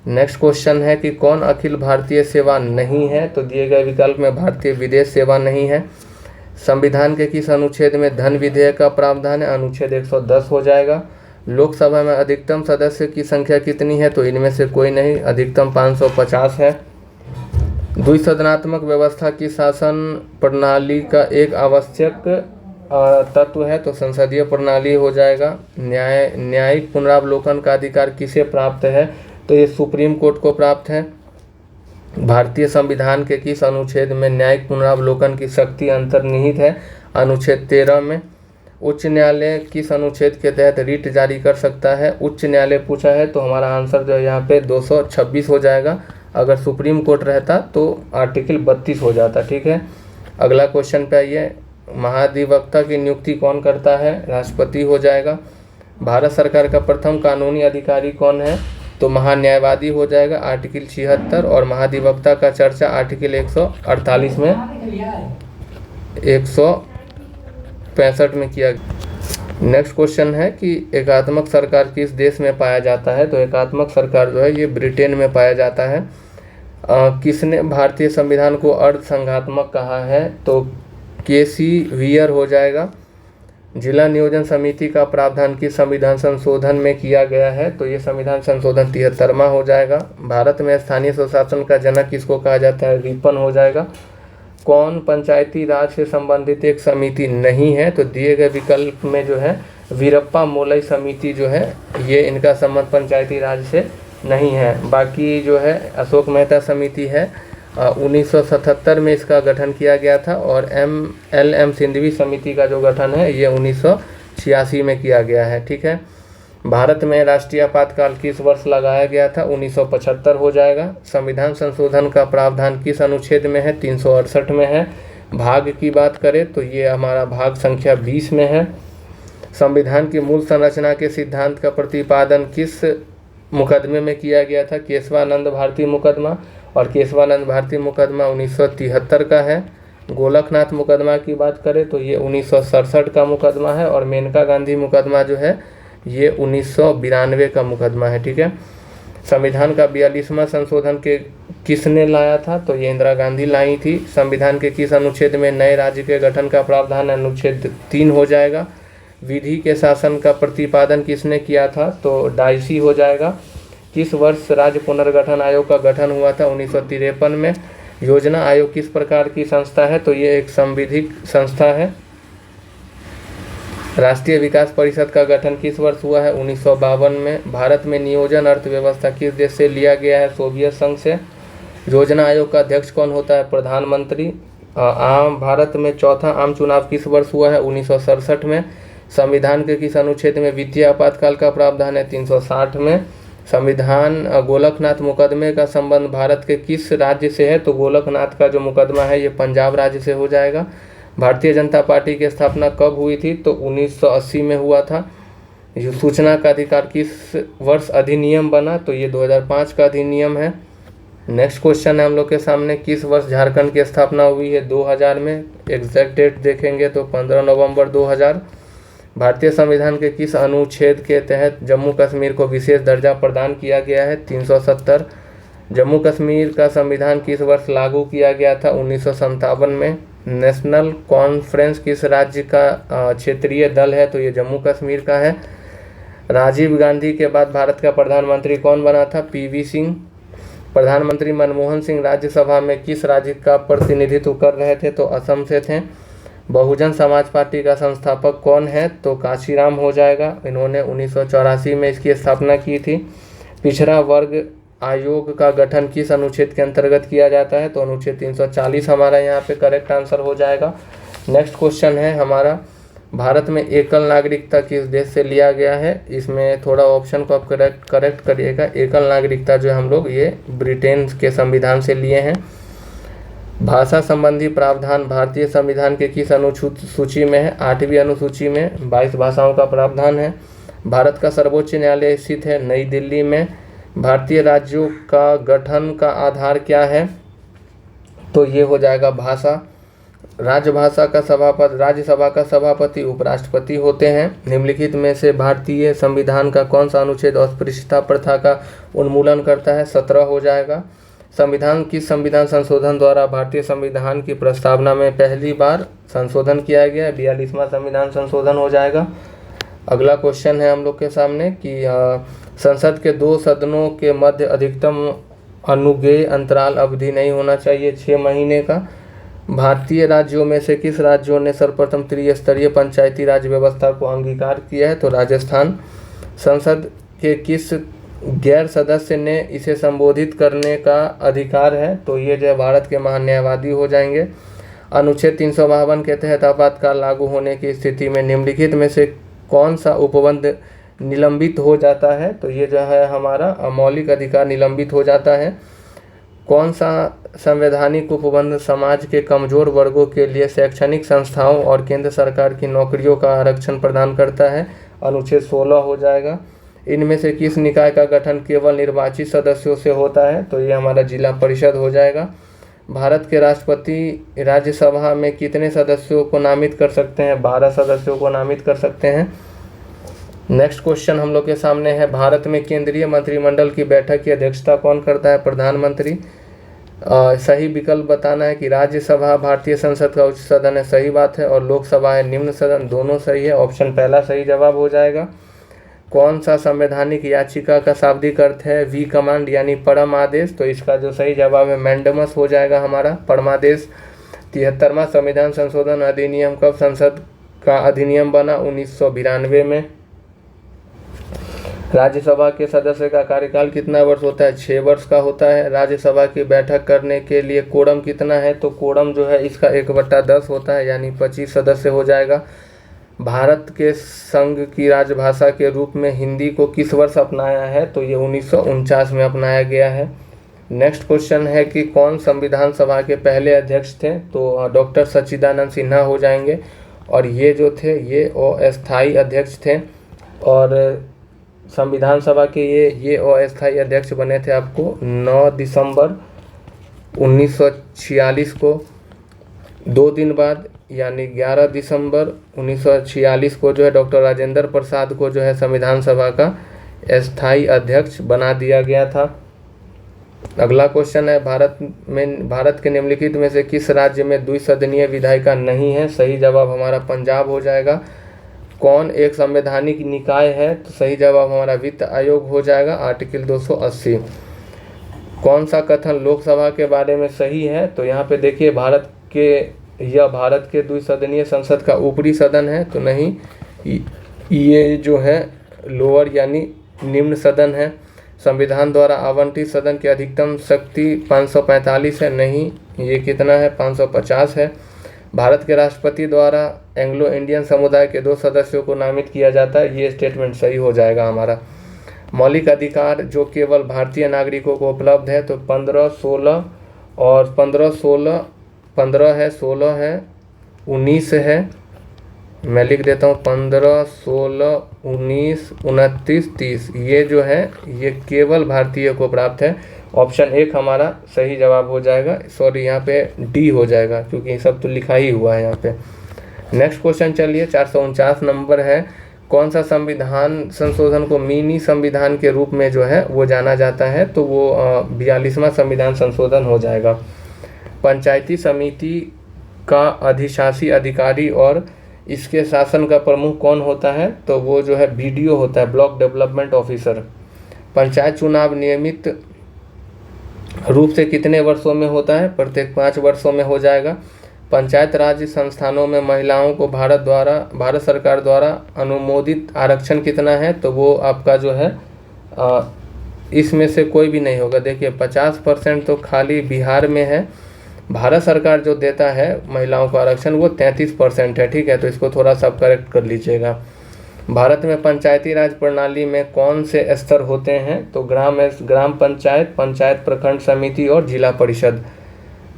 नेक्स्ट क्वेश्चन है कि कौन अखिल भारतीय सेवा नहीं है? तो दिए गए विकल्प में भारतीय विदेश सेवा नहीं है। संविधान के किस अनुच्छेद में धन विधेयक का प्रावधान है? अनुच्छेद 110 हो जाएगा। लोकसभा में अधिकतम सदस्य की संख्या कितनी है? तो इनमें से कोई नहीं, अधिकतम 550 है। द्विसदनात्मक व्यवस्था की शासन प्रणाली का एक आवश्यक तत्व है, तो संसदीय प्रणाली हो जाएगा। न्यायिक पुनरावलोकन का अधिकार किसे प्राप्त है? तो ये सुप्रीम कोर्ट को प्राप्त है। भारतीय संविधान के किस अनुच्छेद में न्यायिक पुनरावलोकन की शक्ति अंतर्निहित है? अनुच्छेद 13 में। उच्च न्यायालय किस अनुच्छेद के तहत रिट जारी कर सकता है? उच्च न्यायालय पूछा है तो हमारा आंसर जो है यहाँ पे 226 हो जाएगा। अगर सुप्रीम कोर्ट रहता तो आर्टिकल 32 हो जाता। ठीक है, अगला क्वेश्चन पे आइए, महाधिवक्ता की नियुक्ति कौन करता है? राष्ट्रपति हो जाएगा। भारत सरकार का प्रथम कानूनी अधिकारी कौन है? तो महान्यायवादी हो जाएगा, आर्टिकल 76। और महाधिवक्ता का चर्चा आर्टिकल 148 में 165 में किया। नेक्स्ट क्वेश्चन है कि एकात्मक सरकार किस देश में पाया जाता है? तो एकात्मक सरकार जो है ये ब्रिटेन में पाया जाता है। किसने भारतीय संविधान को अर्ध संघात्मक कहा है? तो केसी वियर हो जाएगा। जिला नियोजन समिति का प्रावधान किस संविधान संशोधन में किया गया है? तो ये संविधान संशोधन 73वां हो जाएगा। भारत में स्थानीय स्वशासन का जनक किसको कहा जाता है? रिपन हो जाएगा। कौन पंचायती राज से संबंधित एक समिति नहीं है? तो दिए गए विकल्प में जो है वीरप्पा मोलई समिति जो है ये इनका संबंध पंचायती राज से नहीं है। बाकी जो है अशोक मेहता समिति है, 1977 में इसका गठन किया गया था। और LM सिंधवी समिति का जो गठन है ये 1986 में किया गया है। ठीक है, भारत में राष्ट्रीय आपातकाल किस वर्ष लगाया गया था? 1975 हो जाएगा। संविधान संशोधन का प्रावधान किस अनुच्छेद में है? 368 में है। भाग की बात करें तो ये हमारा भाग संख्या 20 में है। संविधान की मूल संरचना के सिद्धांत का प्रतिपादन किस मुकदमे में किया गया था? केशवानंद भारती मुकदमा। और केशवानंद भारती मुकदमा 1973 का है। गोलकनाथ मुकदमा की बात करें तो ये 1967 का मुकदमा है। और मेनका गांधी मुकदमा जो है ये 1992 का मुकदमा है। ठीक है, संविधान का 42वां संशोधन के किसने लाया था? तो ये इंदिरा गांधी लाई थी। संविधान के किस अनुच्छेद में नए राज्य के गठन का प्रावधान? अनुच्छेद 3 हो जाएगा। विधि के शासन का प्रतिपादन किसने किया था? तो डाइसी हो जाएगा। किस वर्ष राज्य पुनर्गठन आयोग का गठन हुआ था? 1953 में। योजना आयोग किस प्रकार की संस्था है? तो ये एक संविधिक संस्था है। राष्ट्रीय विकास परिषद का गठन किस वर्ष हुआ है? 1952 में। भारत में नियोजन अर्थव्यवस्था किस देश से लिया गया है? सोवियत संघ से। योजना आयोग का अध्यक्ष कौन होता है? प्रधानमंत्री। भारत में चौथा आम चुनाव किस वर्ष हुआ है? 1967 में। संविधान के किस अनुच्छेद में वित्तीय आपातकाल का प्रावधान है? 360 में। संविधान गोलकनाथ मुकदमे का संबंध भारत के किस राज्य से है? तो गोलकनाथ का जो मुकदमा है ये पंजाब राज्य से हो जाएगा। भारतीय जनता पार्टी की स्थापना कब हुई थी? तो 1980 में हुआ था। सूचना का अधिकार किस वर्ष अधिनियम बना? तो ये 2005 का अधिनियम है। नेक्स्ट क्वेश्चन है हम लोग के सामने, किस वर्ष झारखंड की स्थापना हुई है? 2000 में। एग्जैक्ट डेट देखेंगे तो 15 नवंबर 2000। भारतीय संविधान के किस अनुच्छेद के तहत जम्मू कश्मीर को विशेष दर्जा प्रदान किया गया है? 370। जम्मू कश्मीर का संविधान किस वर्ष लागू किया गया था? 1957 में। नेशनल कॉन्फ्रेंस किस राज्य का क्षेत्रीय दल है? तो ये जम्मू कश्मीर का है। राजीव गांधी के बाद भारत का प्रधानमंत्री कौन बना था? पीवी सिंह। प्रधानमंत्री मनमोहन सिंह राज्यसभा में किस राज्य का प्रतिनिधित्व कर रहे थे? तो असम से थे। बहुजन समाज पार्टी का संस्थापक कौन है? तो काशीराम हो जाएगा। इन्होंने 1984 में इसकी स्थापना की थी। पिछड़ा वर्ग आयोग का गठन किस अनुच्छेद के अंतर्गत किया जाता है? तो अनुच्छेद 340 हमारा यहाँ पे करेक्ट आंसर हो जाएगा। नेक्स्ट क्वेश्चन है हमारा, भारत में एकल नागरिकता किस देश से लिया गया है? इसमें थोड़ा ऑप्शन को आप करेक्ट करिएगा। एकल नागरिकता जो हम लोग ये ब्रिटेन के संविधान से लिए हैं। भाषा संबंधी प्रावधान भारतीय संविधान के किस अनुसूची में है? 8वीं अनुसूची में 22 भाषाओं का प्रावधान है। भारत का सर्वोच्च न्यायालय स्थित है नई दिल्ली में। भारतीय राज्यों का गठन का आधार क्या है? तो ये हो जाएगा भाषा। राज्यसभा का सभापति उपराष्ट्रपति होते हैं। निम्नलिखित में से भारतीय संविधान का कौन सा अनुच्छेद अस्पृश्यता प्रथा का उन्मूलन करता है? 17 हो जाएगा। किस संविधान संशोधन द्वारा भारतीय संविधान की प्रस्तावना में पहली बार संशोधन किया गया है? 42वां संविधान संशोधन हो जाएगा। अगला क्वेश्चन है हम लोग के सामने कि संसद के 2 सदनों के मध्य अधिकतम अनुज्ञेय अंतराल अवधि नहीं होना चाहिए 6 महीने का। भारतीय राज्यों में से किस राज्यों ने सर्वप्रथम त्रिस्तरीय पंचायती राज व्यवस्था को अंगीकार किया है? तो राजस्थान। संसद के किस गैर सदस्य ने इसे संबोधित करने का अधिकार है? तो ये जो भारत के महान्यायवादी हो जाएंगे। अनुच्छेद 352 के तहत आपातकाल लागू होने की स्थिति में निम्नलिखित में से कौन सा उपबंध निलंबित हो जाता है? तो ये जो है हमारा मौलिक अधिकार निलंबित हो जाता है। कौन सा संवैधानिक उपबंध समाज के कमजोर वर्गों के लिए शैक्षणिक संस्थाओं और केंद्र सरकार की नौकरियों का आरक्षण प्रदान करता है? अनुच्छेद 16 हो जाएगा। इनमें से किस निकाय का गठन केवल निर्वाचित सदस्यों से होता है? तो ये हमारा जिला परिषद हो जाएगा। भारत के राष्ट्रपति राज्यसभा में कितने सदस्यों को नामित कर सकते हैं? 12 सदस्यों को नामित कर सकते हैं। नेक्स्ट क्वेश्चन हम लोग के सामने है, भारत में केंद्रीय मंत्रिमंडल की बैठक की अध्यक्षता कौन करता है? प्रधानमंत्री। सही विकल्प बताना है कि राज्यसभा भारतीय संसद का उच्च सदन है, सही बात है, और लोकसभा है निम्न सदन, दोनों सही है। ऑप्शन पहला सही जवाब हो जाएगा। कौन सा संवैधानिक याचिका का शाब्दिक अर्थ है? वी कमांड यानी परम आदेश। तो इसका जो सही जवाब है मैंडेमस हो जाएगा हमारा, परमादेश। 73वां संविधान संशोधन अधिनियम कब संसद का अधिनियम बना? 1992 में। राज्यसभा के सदस्य का कार्यकाल कितना वर्ष होता है? 6 वर्ष का होता है। राज्यसभा की बैठक करने के लिए कोरम कितना है? तो कोरम जो है इसका 1/10 होता है, यानी 25 सदस्य हो जाएगा। भारत के संघ की राजभाषा के रूप में हिंदी को किस वर्ष अपनाया है? तो ये 1949 में अपनाया गया है। नेक्स्ट क्वेश्चन है कि कौन संविधान सभा के पहले अध्यक्ष थे? तो डॉक्टर सच्चिदानंद सिन्हा हो जाएंगे, और ये जो थे ये अस्थायी अध्यक्ष थे, और संविधान सभा के ये अस्थायी अध्यक्ष बने थे आपको 9 दिसंबर 1946 को। 2 दिन बाद यानी 11 दिसंबर 1946 को जो है डॉक्टर राजेंद्र प्रसाद को जो है संविधान सभा का अस्थायी अध्यक्ष बना दिया गया था। अगला क्वेश्चन है, भारत के निम्नलिखित में से किस राज्य में द्विसदनीय विधायिका नहीं है? सही जवाब हमारा पंजाब हो जाएगा। कौन एक संवैधानिक निकाय है? तो सही जवाब हमारा वित्त आयोग हो जाएगा, आर्टिकल 280। कौन सा कथन लोकसभा के बारे में सही है? तो यहाँ पे देखिए भारत के द्विसदनीय संसद का ऊपरी सदन है, तो नहीं, ये जो है लोअर यानी निम्न सदन है। संविधान द्वारा आवंटित सदन की अधिकतम शक्ति 545 है, नहीं, ये कितना है, 550 है। भारत के राष्ट्रपति द्वारा एंग्लो इंडियन समुदाय के 2 सदस्यों को नामित किया जाता है, ये स्टेटमेंट सही हो जाएगा हमारा। मौलिक अधिकार जो केवल भारतीय नागरिकों को उपलब्ध है, तो 15, 16 और 15, 16, 15 है, 16 है, 19 है, मैं लिख देता हूँ 15, 16, 19, 29, 30, ये जो है ये केवल भारतीय को प्राप्त है। ऑप्शन 1 हमारा सही जवाब हो जाएगा, सॉरी यहाँ पे डी हो जाएगा क्योंकि सब तो लिखा ही हुआ है यहाँ पे। नेक्स्ट क्वेश्चन चलिए, 449 नंबर है। कौन सा संविधान संशोधन को मिनी संविधान के रूप में जो है वो जाना जाता है, तो वो 42वां संविधान संशोधन हो जाएगा। पंचायती समिति का अधिशासी अधिकारी और इसके शासन का प्रमुख कौन होता है, तो वो जो है बीडीओ होता है, ब्लॉक डेवलपमेंट ऑफिसर। पंचायत चुनाव नियमित रूप से कितने वर्षों में होता है, प्रत्येक 5 वर्षों में हो जाएगा। पंचायत राज संस्थानों में महिलाओं को भारत सरकार द्वारा अनुमोदित आरक्षण कितना है, तो वो आपका जो है इसमें से कोई भी नहीं होगा। देखिए 50% तो खाली बिहार में है, भारत सरकार जो देता है महिलाओं को आरक्षण वो 33% है, ठीक है, तो इसको थोड़ा सा करेक्ट कर लीजिएगा। भारत में पंचायती राज प्रणाली में कौन से स्तर होते हैं, तो ग्राम पंचायत, पंचायत प्रखंड समिति और जिला परिषद।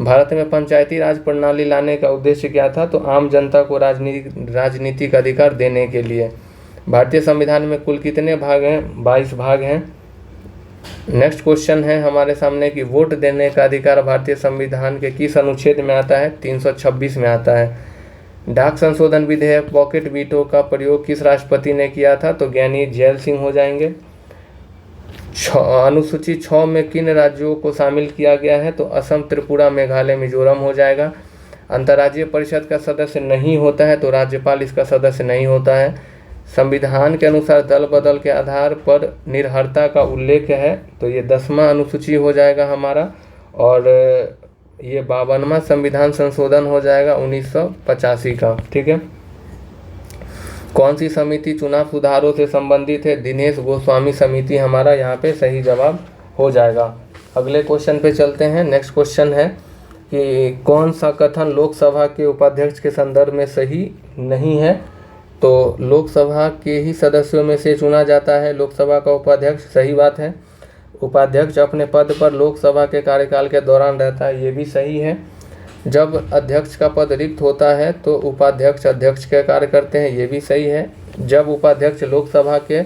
भारत में पंचायती राज प्रणाली लाने का उद्देश्य क्या था, तो आम जनता को राजनीतिक अधिकार देने के लिए। भारतीय संविधान में कुल कितने भाग हैं, 22 भाग हैं। नेक्स्ट क्वेश्चन है हमारे सामने कि वोट देने का अधिकार भारतीय संविधान के किस अनुच्छेद में आता है, 326 में आता है। डाक संशोधन विधेयक पॉकेट वीटो का प्रयोग किस राष्ट्रपति ने किया था, तो ज्ञानी जैल सिंह हो जाएंगे। अनुसूची 6 में किन राज्यों को शामिल किया गया है, तो असम, त्रिपुरा, मेघालय, मिजोरम हो जाएगा। अंतर्राज्यीय परिषद का सदस्य नहीं होता है, तो राज्यपाल इसका सदस्य नहीं होता है। संविधान के अनुसार दल बदल के आधार पर निर्भरता का उल्लेख है, तो ये 10वां अनुसूची हो जाएगा हमारा, और ये 52वां संविधान संशोधन हो जाएगा 1985 का, ठीक है। कौन सी समिति चुनाव सुधारों से संबंधित है, दिनेश गोस्वामी समिति हमारा यहाँ पे सही जवाब हो जाएगा। अगले क्वेश्चन पे चलते हैं। नेक्स्ट क्वेश्चन है कि कौन सा कथन लोकसभा के उपाध्यक्ष के संदर्भ में सही नहीं है, तो लोकसभा के ही सदस्यों में से चुना जाता है लोकसभा का उपाध्यक्ष, सही बात है। उपाध्यक्ष अपने पद पर लोकसभा के कार्यकाल के दौरान रहता है, ये भी सही है। जब अध्यक्ष का पद रिक्त होता है तो उपाध्यक्ष अध्यक्ष के कार्य करते हैं, ये भी सही है। जब उपाध्यक्ष लोकसभा के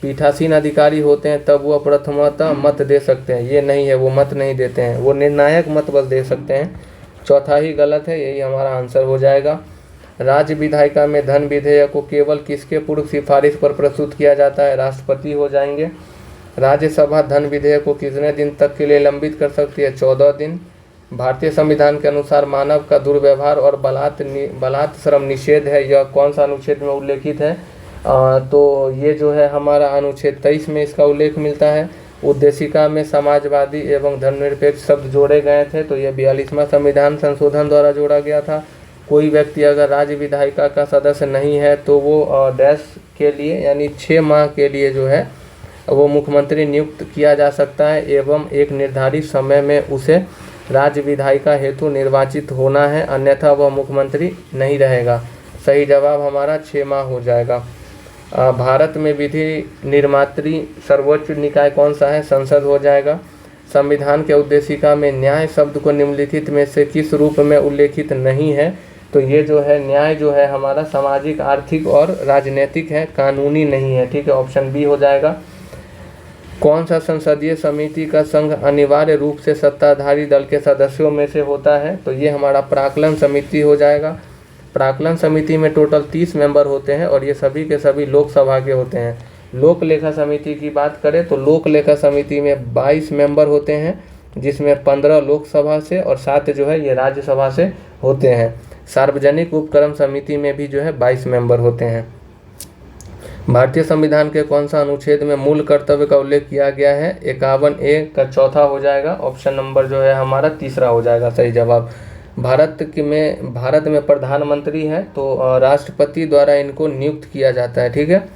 पीठासीन अधिकारी होते हैं तब वो प्रथमतः मत दे सकते हैं, ये नहीं है, वो मत नहीं देते हैं, वो निर्णायक मत बस दे सकते हैं। चौथा ही गलत है, यही हमारा आंसर हो जाएगा। राज्य विधायिका में धन विधेयक को केवल किसके पूर्व सिफारिश पर प्रस्तुत किया जाता है, राष्ट्रपति हो जाएंगे। राज्यसभा धन विधेयक को कितने दिन तक के लिए लंबित कर सकती है, 14 दिन। भारतीय संविधान के अनुसार मानव का दुर्व्यवहार और बलात् श्रम निषेध है, यह कौन सा अनुच्छेद में उल्लेखित है, तो ये जो है हमारा अनुच्छेद 23 में इसका उल्लेख मिलता है। उद्देशिका में समाजवादी एवं धर्मनिरपेक्ष शब्द जोड़े गए थे, तो ये 42वां संविधान संशोधन द्वारा जोड़ा गया था। कोई व्यक्ति अगर राज्य विधायिका का सदस्य नहीं है तो वो डैश के लिए यानी 6 माह के लिए जो है वो मुख्यमंत्री नियुक्त किया जा सकता है एवं एक निर्धारित समय में उसे राज्य विधायिका हेतु निर्वाचित होना है, अन्यथा वह मुख्यमंत्री नहीं रहेगा। सही जवाब हमारा 6 माह हो जाएगा। भारत में विधि निर्मात्री सर्वोच्च निकाय कौन सा है, संसद हो जाएगा। संविधान के उद्देशिका में न्याय शब्द को निम्नलिखित में से किस रूप में उल्लेखित नहीं है, तो ये जो है न्याय जो है हमारा सामाजिक, आर्थिक और राजनीतिक है, कानूनी नहीं है, ठीक है, ऑप्शन बी हो जाएगा। कौन सा संसदीय समिति का संघ अनिवार्य रूप से सत्ताधारी दल के सदस्यों में से होता है, तो ये हमारा प्राक्कलन समिति हो जाएगा। प्राक्कलन समिति में टोटल 30 मेंबर होते हैं और ये सभी के सभी लोकसभा के होते हैं। लोक लेखा समिति की बात करें तो लोक लेखा समिति में 22 मेंबर होते हैं, जिसमें 15 लोकसभा से और 7 जो है ये राज्यसभा से होते हैं। सार्वजनिक उपक्रम समिति में भी जो है 22 मेंबर होते हैं। भारतीय संविधान के कौन सा अनुच्छेद में मूल कर्तव्य का उल्लेख किया गया है, 51A का चौथा हो जाएगा, ऑप्शन नंबर जो है हमारा तीसरा हो जाएगा सही जवाब। भारत में प्रधानमंत्री है तो राष्ट्रपति द्वारा इनको नियुक्त किया जाता है, ठीक है।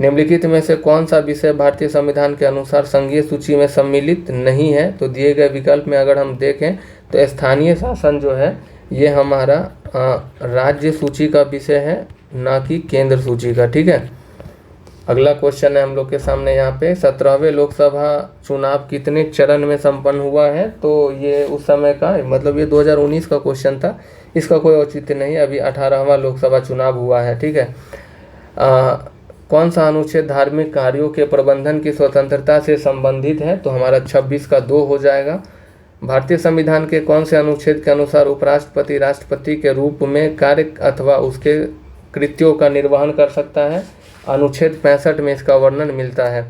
निम्नलिखित में से कौन सा विषय भारतीय संविधान के अनुसार संघीय सूची में सम्मिलित नहीं है? तो दिए गए विकल्प में अगर हम देखें तो स्थानीय शासन जो है ये हमारा राज्य सूची का विषय है, ना कि केंद्र सूची का। ठीक है, अगला क्वेश्चन है हम लोग के सामने यहाँ पे, 17वें लोकसभा चुनाव कितने चरण में संपन्न हुआ है? तो ये उस समय का मतलब ये 2019 का क्वेश्चन था, इसका कोई औचित्य नहीं, अभी 18वां लोकसभा चुनाव हुआ है। ठीक है, कौन सा अनुच्छेद धार्मिक कार्यों के प्रबंधन की स्वतंत्रता से संबंधित है? तो हमारा 26 का 2 हो जाएगा। भारतीय संविधान के कौन से अनुच्छेद के अनुसार उपराष्ट्रपति राष्ट्रपति के रूप में कार्य अथवा उसके कृत्यों का निर्वहन कर सकता है? अनुच्छेद 65 में इसका वर्णन मिलता है।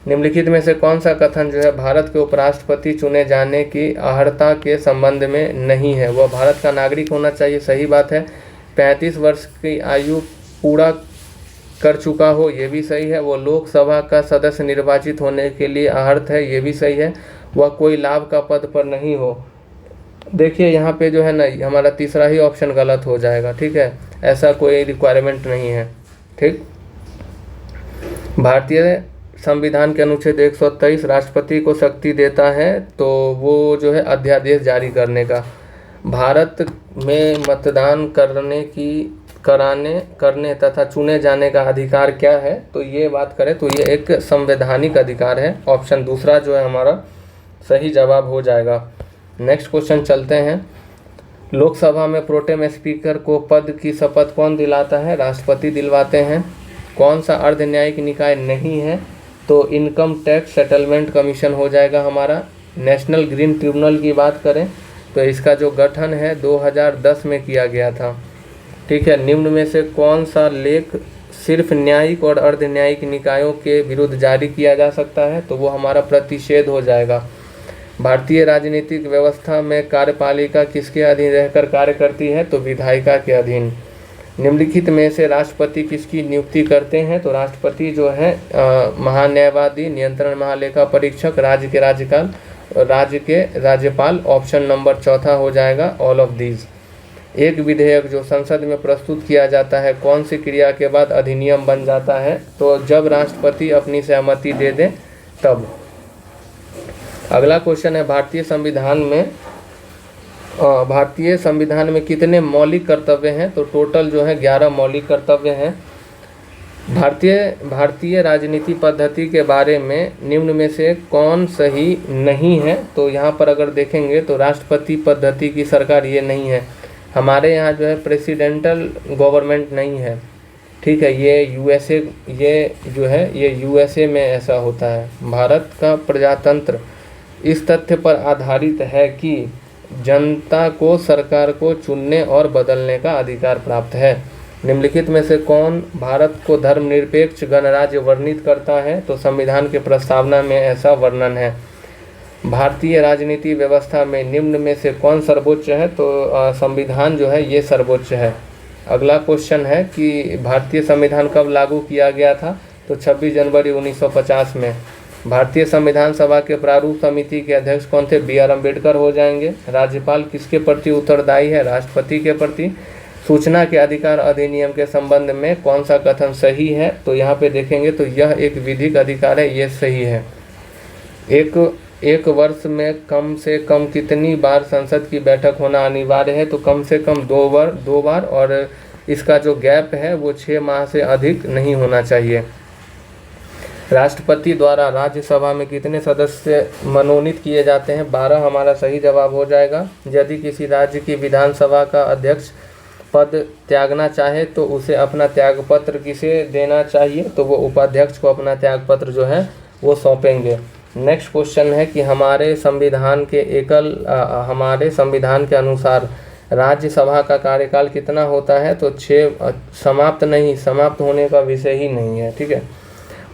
निम्नलिखित में से कौन सा कथन जो है भारत के उपराष्ट्रपति चुने जाने की अर्हता के संबंध में नहीं है? वह भारत का नागरिक होना चाहिए, सही बात है। 35 वर्ष की आयु पूरा कर चुका हो, ये भी सही है। वो लोकसभा का सदस्य निर्वाचित होने के लिए अर्हता है, ये भी सही है। वह कोई लाभ का पद पर नहीं हो। देखिए यहाँ पे जो है ना हमारा तीसरा ही ऑप्शन गलत हो जाएगा। ठीक है, ऐसा कोई रिक्वायरमेंट नहीं है। ठीक, भारतीय संविधान के अनुच्छेद 123 राष्ट्रपति को शक्ति देता है, तो वो जो है अध्यादेश जारी करने का। भारत में मतदान करने तथा चुने जाने का अधिकार क्या है? तो ये बात करें तो ये एक संवैधानिक अधिकार है। ऑप्शन दूसरा जो है हमारा सही जवाब हो जाएगा। नेक्स्ट क्वेश्चन चलते हैं। लोकसभा में प्रोटेम स्पीकर को पद की शपथ कौन दिलाता है? राष्ट्रपति दिलवाते हैं। कौन सा अर्ध न्यायिक निकाय नहीं है? तो इनकम टैक्स सेटलमेंट कमीशन हो जाएगा हमारा। नेशनल ग्रीन ट्रिब्यूनल की बात करें तो इसका जो गठन है 2010 में किया गया था। ठीक है, निम्न में से कौन सा लेख सिर्फ न्यायिक और अर्ध न्यायिक निकायों के विरुद्ध जारी किया जा सकता है? तो वो हमारा प्रतिषेध हो जाएगा। भारतीय राजनीतिक व्यवस्था में कार्यपालिका किसके अधीन रहकर कार्य करती है? तो विधायिका के अधीन। निम्नलिखित में से राष्ट्रपति किसकी नियुक्ति करते हैं? तो राष्ट्रपति जो है महान्यायवादी, नियंत्रण महालेखा परीक्षक, राज्य के राज्यपाल। ऑप्शन नंबर चौथा हो जाएगा ऑल ऑफ दीज। एक विधेयक जो संसद में प्रस्तुत किया जाता है कौन सी क्रिया के बाद अधिनियम बन जाता है? तो जब राष्ट्रपति अपनी सहमति दे दे तब। अगला क्वेश्चन है भारतीय संविधान में कितने मौलिक कर्तव्य हैं? तो टोटल जो है 11 मौलिक कर्तव्य हैं। भारतीय राजनीति पद्धति के बारे में निम्न में से कौन सही नहीं है? तो यहाँ पर अगर देखेंगे तो राष्ट्रपति पद्धति की सरकार ये नहीं है। हमारे यहाँ जो है प्रेसिडेंटल गवर्नमेंट नहीं है। ठीक है, ये यूएसए में ऐसा होता है। भारत का प्रजातंत्र इस तथ्य पर आधारित है कि जनता को सरकार को चुनने और बदलने का अधिकार प्राप्त है। निम्नलिखित में से कौन भारत को धर्मनिरपेक्ष गणराज्य वर्णित करता है? तो संविधान के प्रस्तावना में ऐसा वर्णन है। भारतीय राजनीति व्यवस्था में निम्न में से कौन सर्वोच्च है? तो संविधान जो है ये सर्वोच्च है। अगला क्वेश्चन है कि भारतीय संविधान कब लागू किया गया था? तो 26 जनवरी 1950 में। भारतीय संविधान सभा के प्रारूप समिति के अध्यक्ष कौन थे? बी आर अम्बेडकर हो जाएंगे। राज्यपाल किसके प्रति उत्तरदायी है? राष्ट्रपति के प्रति। सूचना के अधिकार अधिनियम के संबंध में कौन सा कथन सही है? तो यहाँ पे देखेंगे तो यह एक विधिक अधिकार है, ये सही है। एक वर्ष में कम से कम कितनी बार संसद की बैठक होना अनिवार्य है? तो कम से कम दो बार और इसका जो गैप है वो 6 माह से अधिक नहीं होना चाहिए। राष्ट्रपति द्वारा राज्यसभा में कितने सदस्य मनोनीत किए जाते हैं? 12 हमारा सही जवाब हो जाएगा। यदि किसी राज्य की विधानसभा का अध्यक्ष पद त्यागना चाहे तो उसे अपना त्यागपत्र किसे देना चाहिए? तो वो उपाध्यक्ष को अपना त्यागपत्र जो है वो सौंपेंगे। नेक्स्ट क्वेश्चन है कि हमारे संविधान के अनुसार राज्यसभा का कार्यकाल कितना होता है? तो 6 समाप्त होने का विषय ही नहीं है। ठीक है,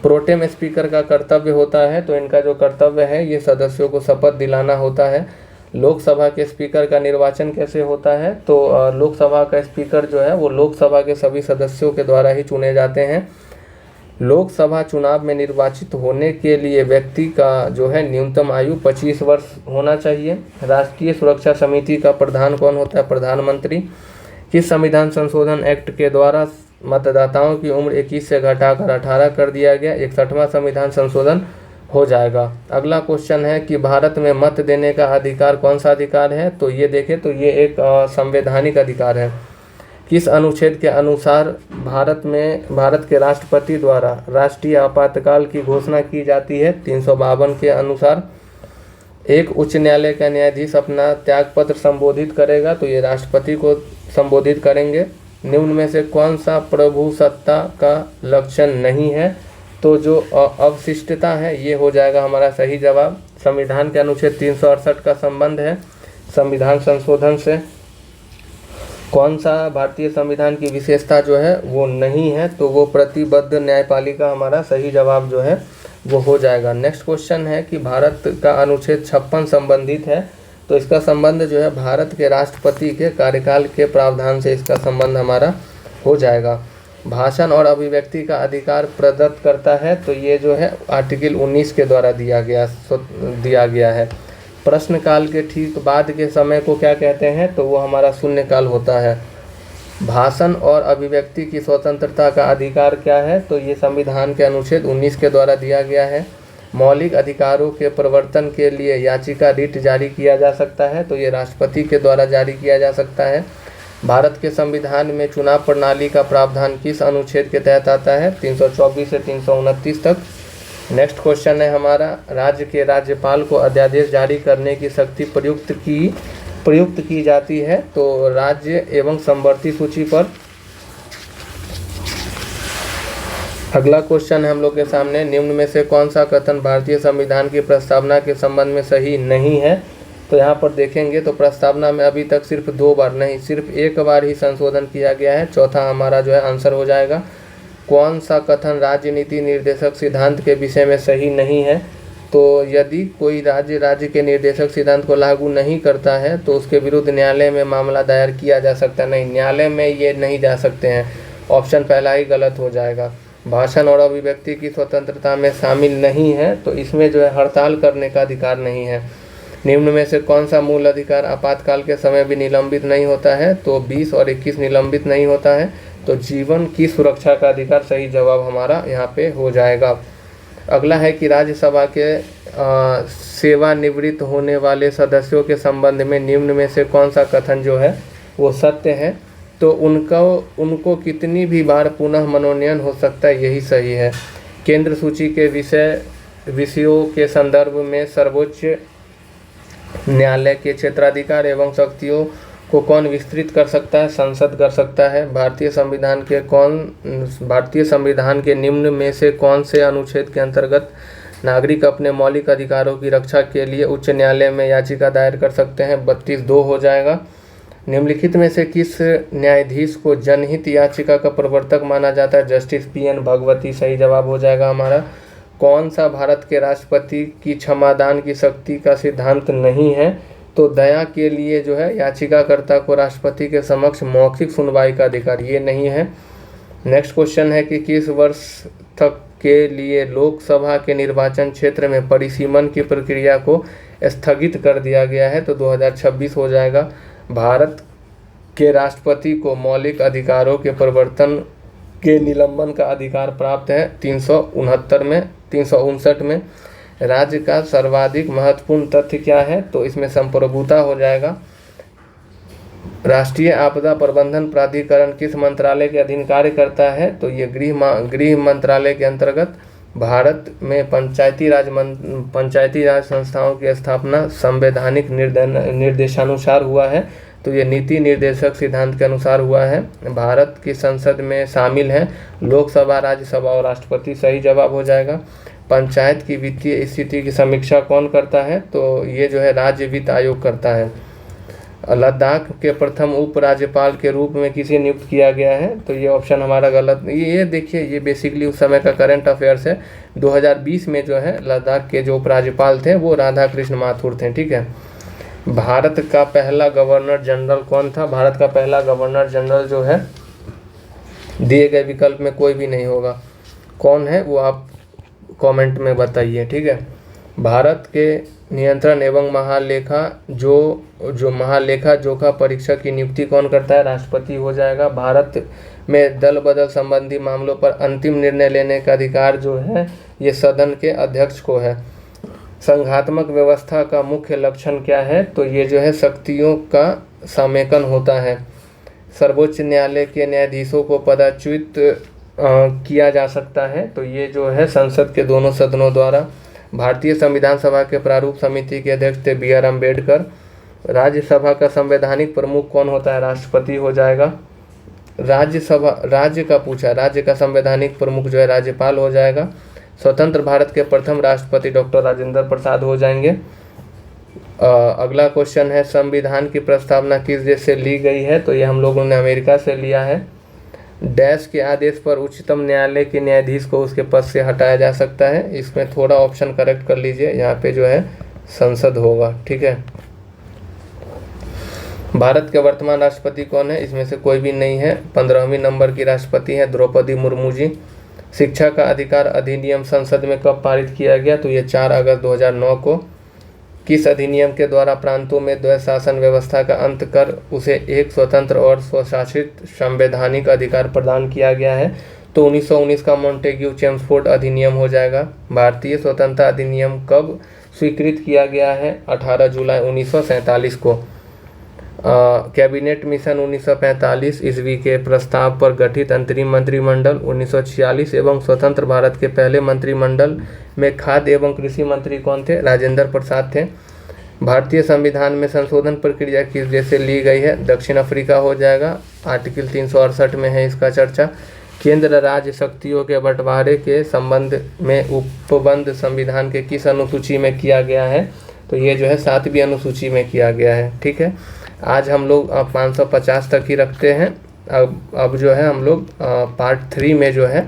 प्रोटेम स्पीकर का कर्तव्य होता है, तो इनका जो कर्तव्य है ये सदस्यों को शपथ दिलाना होता है। लोकसभा के स्पीकर का निर्वाचन कैसे होता है? तो लोकसभा का स्पीकर जो है वो लोकसभा के सभी सदस्यों के द्वारा ही चुने जाते हैं। लोकसभा चुनाव में निर्वाचित होने के लिए व्यक्ति का जो है न्यूनतम आयु 25 वर्ष होना चाहिए। राष्ट्रीय सुरक्षा समिति का प्रधान कौन होता है? प्रधानमंत्री। किस संविधान संशोधन एक्ट के द्वारा मतदाताओं की उम्र 21 से घटाकर 18 कर दिया गया। 61वां संविधान संशोधन हो जाएगा। अगला क्वेश्चन है कि भारत में मत देने का अधिकार कौन सा अधिकार है? तो ये देखें तो ये एक संवैधानिक अधिकार है। किस अनुच्छेद के अनुसार भारत के राष्ट्रपति द्वारा राष्ट्रीय आपातकाल की घोषणा की जाती है? 352 के अनुसार। एक उच्च न्यायालय का न्यायाधीश अपना त्यागपत्र संबोधित करेगा तो ये राष्ट्रपति को संबोधित करेंगे। निम्न में से कौन सा प्रभुसत्ता का लक्षण नहीं है? तो जो अवशिष्टता है ये हो जाएगा हमारा सही जवाब। संविधान के अनुच्छेद 368 का संबंध है संविधान संशोधन से। कौन सा भारतीय संविधान की विशेषता जो है वो नहीं है? तो वो प्रतिबद्ध न्यायपालिका हमारा सही जवाब जो है वो हो जाएगा। नेक्स्ट क्वेश्चन है कि भारत का अनुच्छेद 56 संबंधित है। तो इसका संबंध जो है भारत के राष्ट्रपति के कार्यकाल के प्रावधान से इसका संबंध हमारा हो जाएगा। भाषण और अभिव्यक्ति का अधिकार प्रदत्त करता है तो ये जो है आर्टिकल 19 के द्वारा दिया गया है। प्रश्नकाल के ठीक बाद के समय को क्या कहते हैं? तो वो हमारा शून्यकाल होता है। भाषण और अभिव्यक्ति की स्वतंत्रता का अधिकार क्या है? तो ये संविधान के अनुच्छेद 19 के द्वारा दिया गया है। मौलिक अधिकारों के प्रवर्तन के लिए याचिका रिट जारी किया जा सकता है तो ये राष्ट्रपति के द्वारा जारी किया जा सकता है। भारत के संविधान में चुनाव प्रणाली का प्रावधान किस अनुच्छेद के तहत आता है? 324 से 329 तक। नेक्स्ट क्वेश्चन है हमारा, राज्य के राज्यपाल को अध्यादेश जारी करने की शक्ति प्रयुक्त की जाती है तो राज्य एवं समवर्ती सूची पर। अगला क्वेश्चन है हम लोग के सामने, निम्न में से कौन सा कथन भारतीय संविधान की प्रस्तावना के संबंध में सही नहीं है? तो यहाँ पर देखेंगे तो प्रस्तावना में अभी तक सिर्फ 2 बार नहीं, सिर्फ 1 बार ही संशोधन किया गया है। चौथा हमारा जो है आंसर हो जाएगा। कौन सा कथन राज्य नीति निर्देशक सिद्धांत के विषय में सही नहीं है? तो यदि कोई राज्य के निर्देशक सिद्धांत को लागू नहीं करता है तो उसके विरुद्ध न्यायालय में मामला दायर किया जा सकता है। नहीं, न्यायालय में ये नहीं जा सकते हैं। ऑप्शन पहला ही गलत हो जाएगा। भाषण और अभिव्यक्ति की स्वतंत्रता में शामिल नहीं है तो इसमें जो है हड़ताल करने का अधिकार नहीं है। निम्न में से कौन सा मूल अधिकार आपातकाल के समय भी निलंबित नहीं होता है? तो 20 और 21 निलंबित नहीं होता है। तो जीवन की सुरक्षा का अधिकार सही जवाब हमारा यहाँ पे हो जाएगा। अगला है कि राज्यसभा के सेवानिवृत्त होने वाले सदस्यों के संबंध में निम्न में से कौन सा कथन जो है वो सत्य है? तो उनको कितनी भी बार पुनः मनोनयन हो सकता है, यही सही है। केंद्र सूची के विषयों के संदर्भ में सर्वोच्च न्यायालय के क्षेत्राधिकार एवं शक्तियों को कौन विस्तृत कर सकता है? संसद कर सकता है। भारतीय संविधान के निम्न में से कौन से अनुच्छेद के अंतर्गत नागरिक अपने मौलिक अधिकारों की रक्षा के लिए उच्च न्यायालय में याचिका दायर कर सकते हैं? 32(2) हो जाएगा। निम्नलिखित में से किस न्यायाधीश को जनहित याचिका का प्रवर्तक माना जाता है? जस्टिस PN भगवती सही जवाब हो जाएगा हमारा। कौन सा भारत के राष्ट्रपति की क्षमादान की शक्ति का सिद्धांत नहीं है? तो दया के लिए जो है याचिकाकर्ता को राष्ट्रपति के समक्ष मौखिक सुनवाई का अधिकार ये नहीं है। नेक्स्ट क्वेश्चन है कि किस वर्ष तक के लिए लोकसभा के निर्वाचन क्षेत्र में परिसीमन की प्रक्रिया को स्थगित कर दिया गया है? तो 2026 हो जाएगा। भारत के राष्ट्रपति को मौलिक अधिकारों के प्रवर्तन के निलंबन का अधिकार प्राप्त है 359 में। राज्य का सर्वाधिक महत्वपूर्ण तथ्य क्या है? तो इसमें संप्रभुता हो जाएगा। राष्ट्रीय आपदा प्रबंधन प्राधिकरण किस मंत्रालय के अधीन कार्य करता है? तो ये गृह मंत्रालय के अंतर्गत। भारत में पंचायती राज संस्थाओं की स्थापना संवैधानिक निर्देशानुसार हुआ है तो ये नीति निर्देशक सिद्धांत के अनुसार हुआ है। भारत की संसद में शामिल हैं लोकसभा, राज्यसभा और राष्ट्रपति सही जवाब हो जाएगा। पंचायत की वित्तीय स्थिति की समीक्षा कौन करता है? तो ये जो है राज्य वित्त आयोग करता है। लद्दाख के प्रथम उपराज्यपाल के रूप में किसे नियुक्त किया गया है? तो ये ऑप्शन हमारा गलत। ये देखिए, ये बेसिकली उस समय का करंट अफेयर्स है। 2020 में जो है लद्दाख के जो उपराज्यपाल थे वो राधा कृष्ण माथुर थे। ठीक है। भारत का पहला गवर्नर जनरल कौन था? भारत का पहला गवर्नर जनरल जो है दिए गए विकल्प में कोई भी नहीं होगा। कौन है वो आप कमेंट में बताइए। ठीक है। भारत के नियंत्रण एवं महालेखा जोखा परीक्षक की नियुक्ति कौन करता है? राष्ट्रपति हो जाएगा। भारत में दल बदल संबंधी मामलों पर अंतिम निर्णय लेने का अधिकार जो है ये सदन के अध्यक्ष को है। संघात्मक व्यवस्था का मुख्य लक्षण क्या है, तो ये जो है शक्तियों का समेकन होता है। सर्वोच्च न्यायालय के न्यायाधीशों को पदच्युत किया जा सकता है, तो ये जो है संसद के दोनों सदनों द्वारा। भारतीय संविधान सभा के प्रारूप समिति के अध्यक्ष थे बी आर अम्बेडकर। राज्यसभा का संवैधानिक प्रमुख कौन होता है, राष्ट्रपति हो जाएगा। राज्य का पूछा, राज्य का संवैधानिक प्रमुख जो है राज्यपाल हो जाएगा। स्वतंत्र भारत के प्रथम राष्ट्रपति डॉक्टर राजेंद्र प्रसाद हो जाएंगे। अगला क्वेश्चन है, संविधान की प्रस्तावना किस देश से ली गई है, तो ये हम लोगों ने अमेरिका से लिया है। डैश के आदेश पर उच्चतम न्यायालय के न्यायाधीश को उसके पद से हटाया जा सकता है। इसमें थोड़ा ऑप्शन करेक्ट कर लीजिए, यहाँ पे जो है संसद होगा, ठीक है। भारत के वर्तमान राष्ट्रपति कौन है, इसमें से कोई भी नहीं है। 15वीं नंबर की राष्ट्रपति हैं द्रौपदी मुर्मू जी। शिक्षा का अधिकार अधिनियम संसद में कब पारित किया गया, तो ये 4 अगस्त 2009 को। किस अधिनियम के द्वारा प्रांतों में द्वैध शासन व्यवस्था का अंत कर उसे एक स्वतंत्र और स्वशासित संवैधानिक अधिकार प्रदान किया गया है, तो 1919 का मॉन्टेग्यू चेम्सफोर्ड अधिनियम हो जाएगा। भारतीय स्वतंत्रता अधिनियम कब स्वीकृत किया गया है, 18 जुलाई 1947 को। कैबिनेट मिशन 1945 ईस्वी के प्रस्ताव पर गठित अंतरिम मंत्रिमंडल 1946 एवं स्वतंत्र भारत के पहले मंत्रिमंडल में खाद्य एवं कृषि मंत्री कौन थे, राजेंद्र प्रसाद थे। भारतीय संविधान में संशोधन प्रक्रिया किस देश से ली गई है, दक्षिण अफ्रीका हो जाएगा। आर्टिकल 368 में है इसका चर्चा। केंद्र राज्य शक्तियों के बंटवारे के संबंध में उपबंध संविधान के किस अनुसूची में किया गया है, तो ये जो है 7वीं अनुसूची में किया गया है, ठीक है। आज हम लोग 550 तक ही रखते हैं। अब जो है हम लोग पार्ट 3 में जो है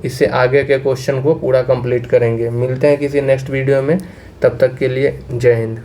इससे आगे के क्वेश्चन को पूरा कंप्लीट करेंगे। मिलते हैं किसी नेक्स्ट वीडियो में, तब तक के लिए जय हिंद।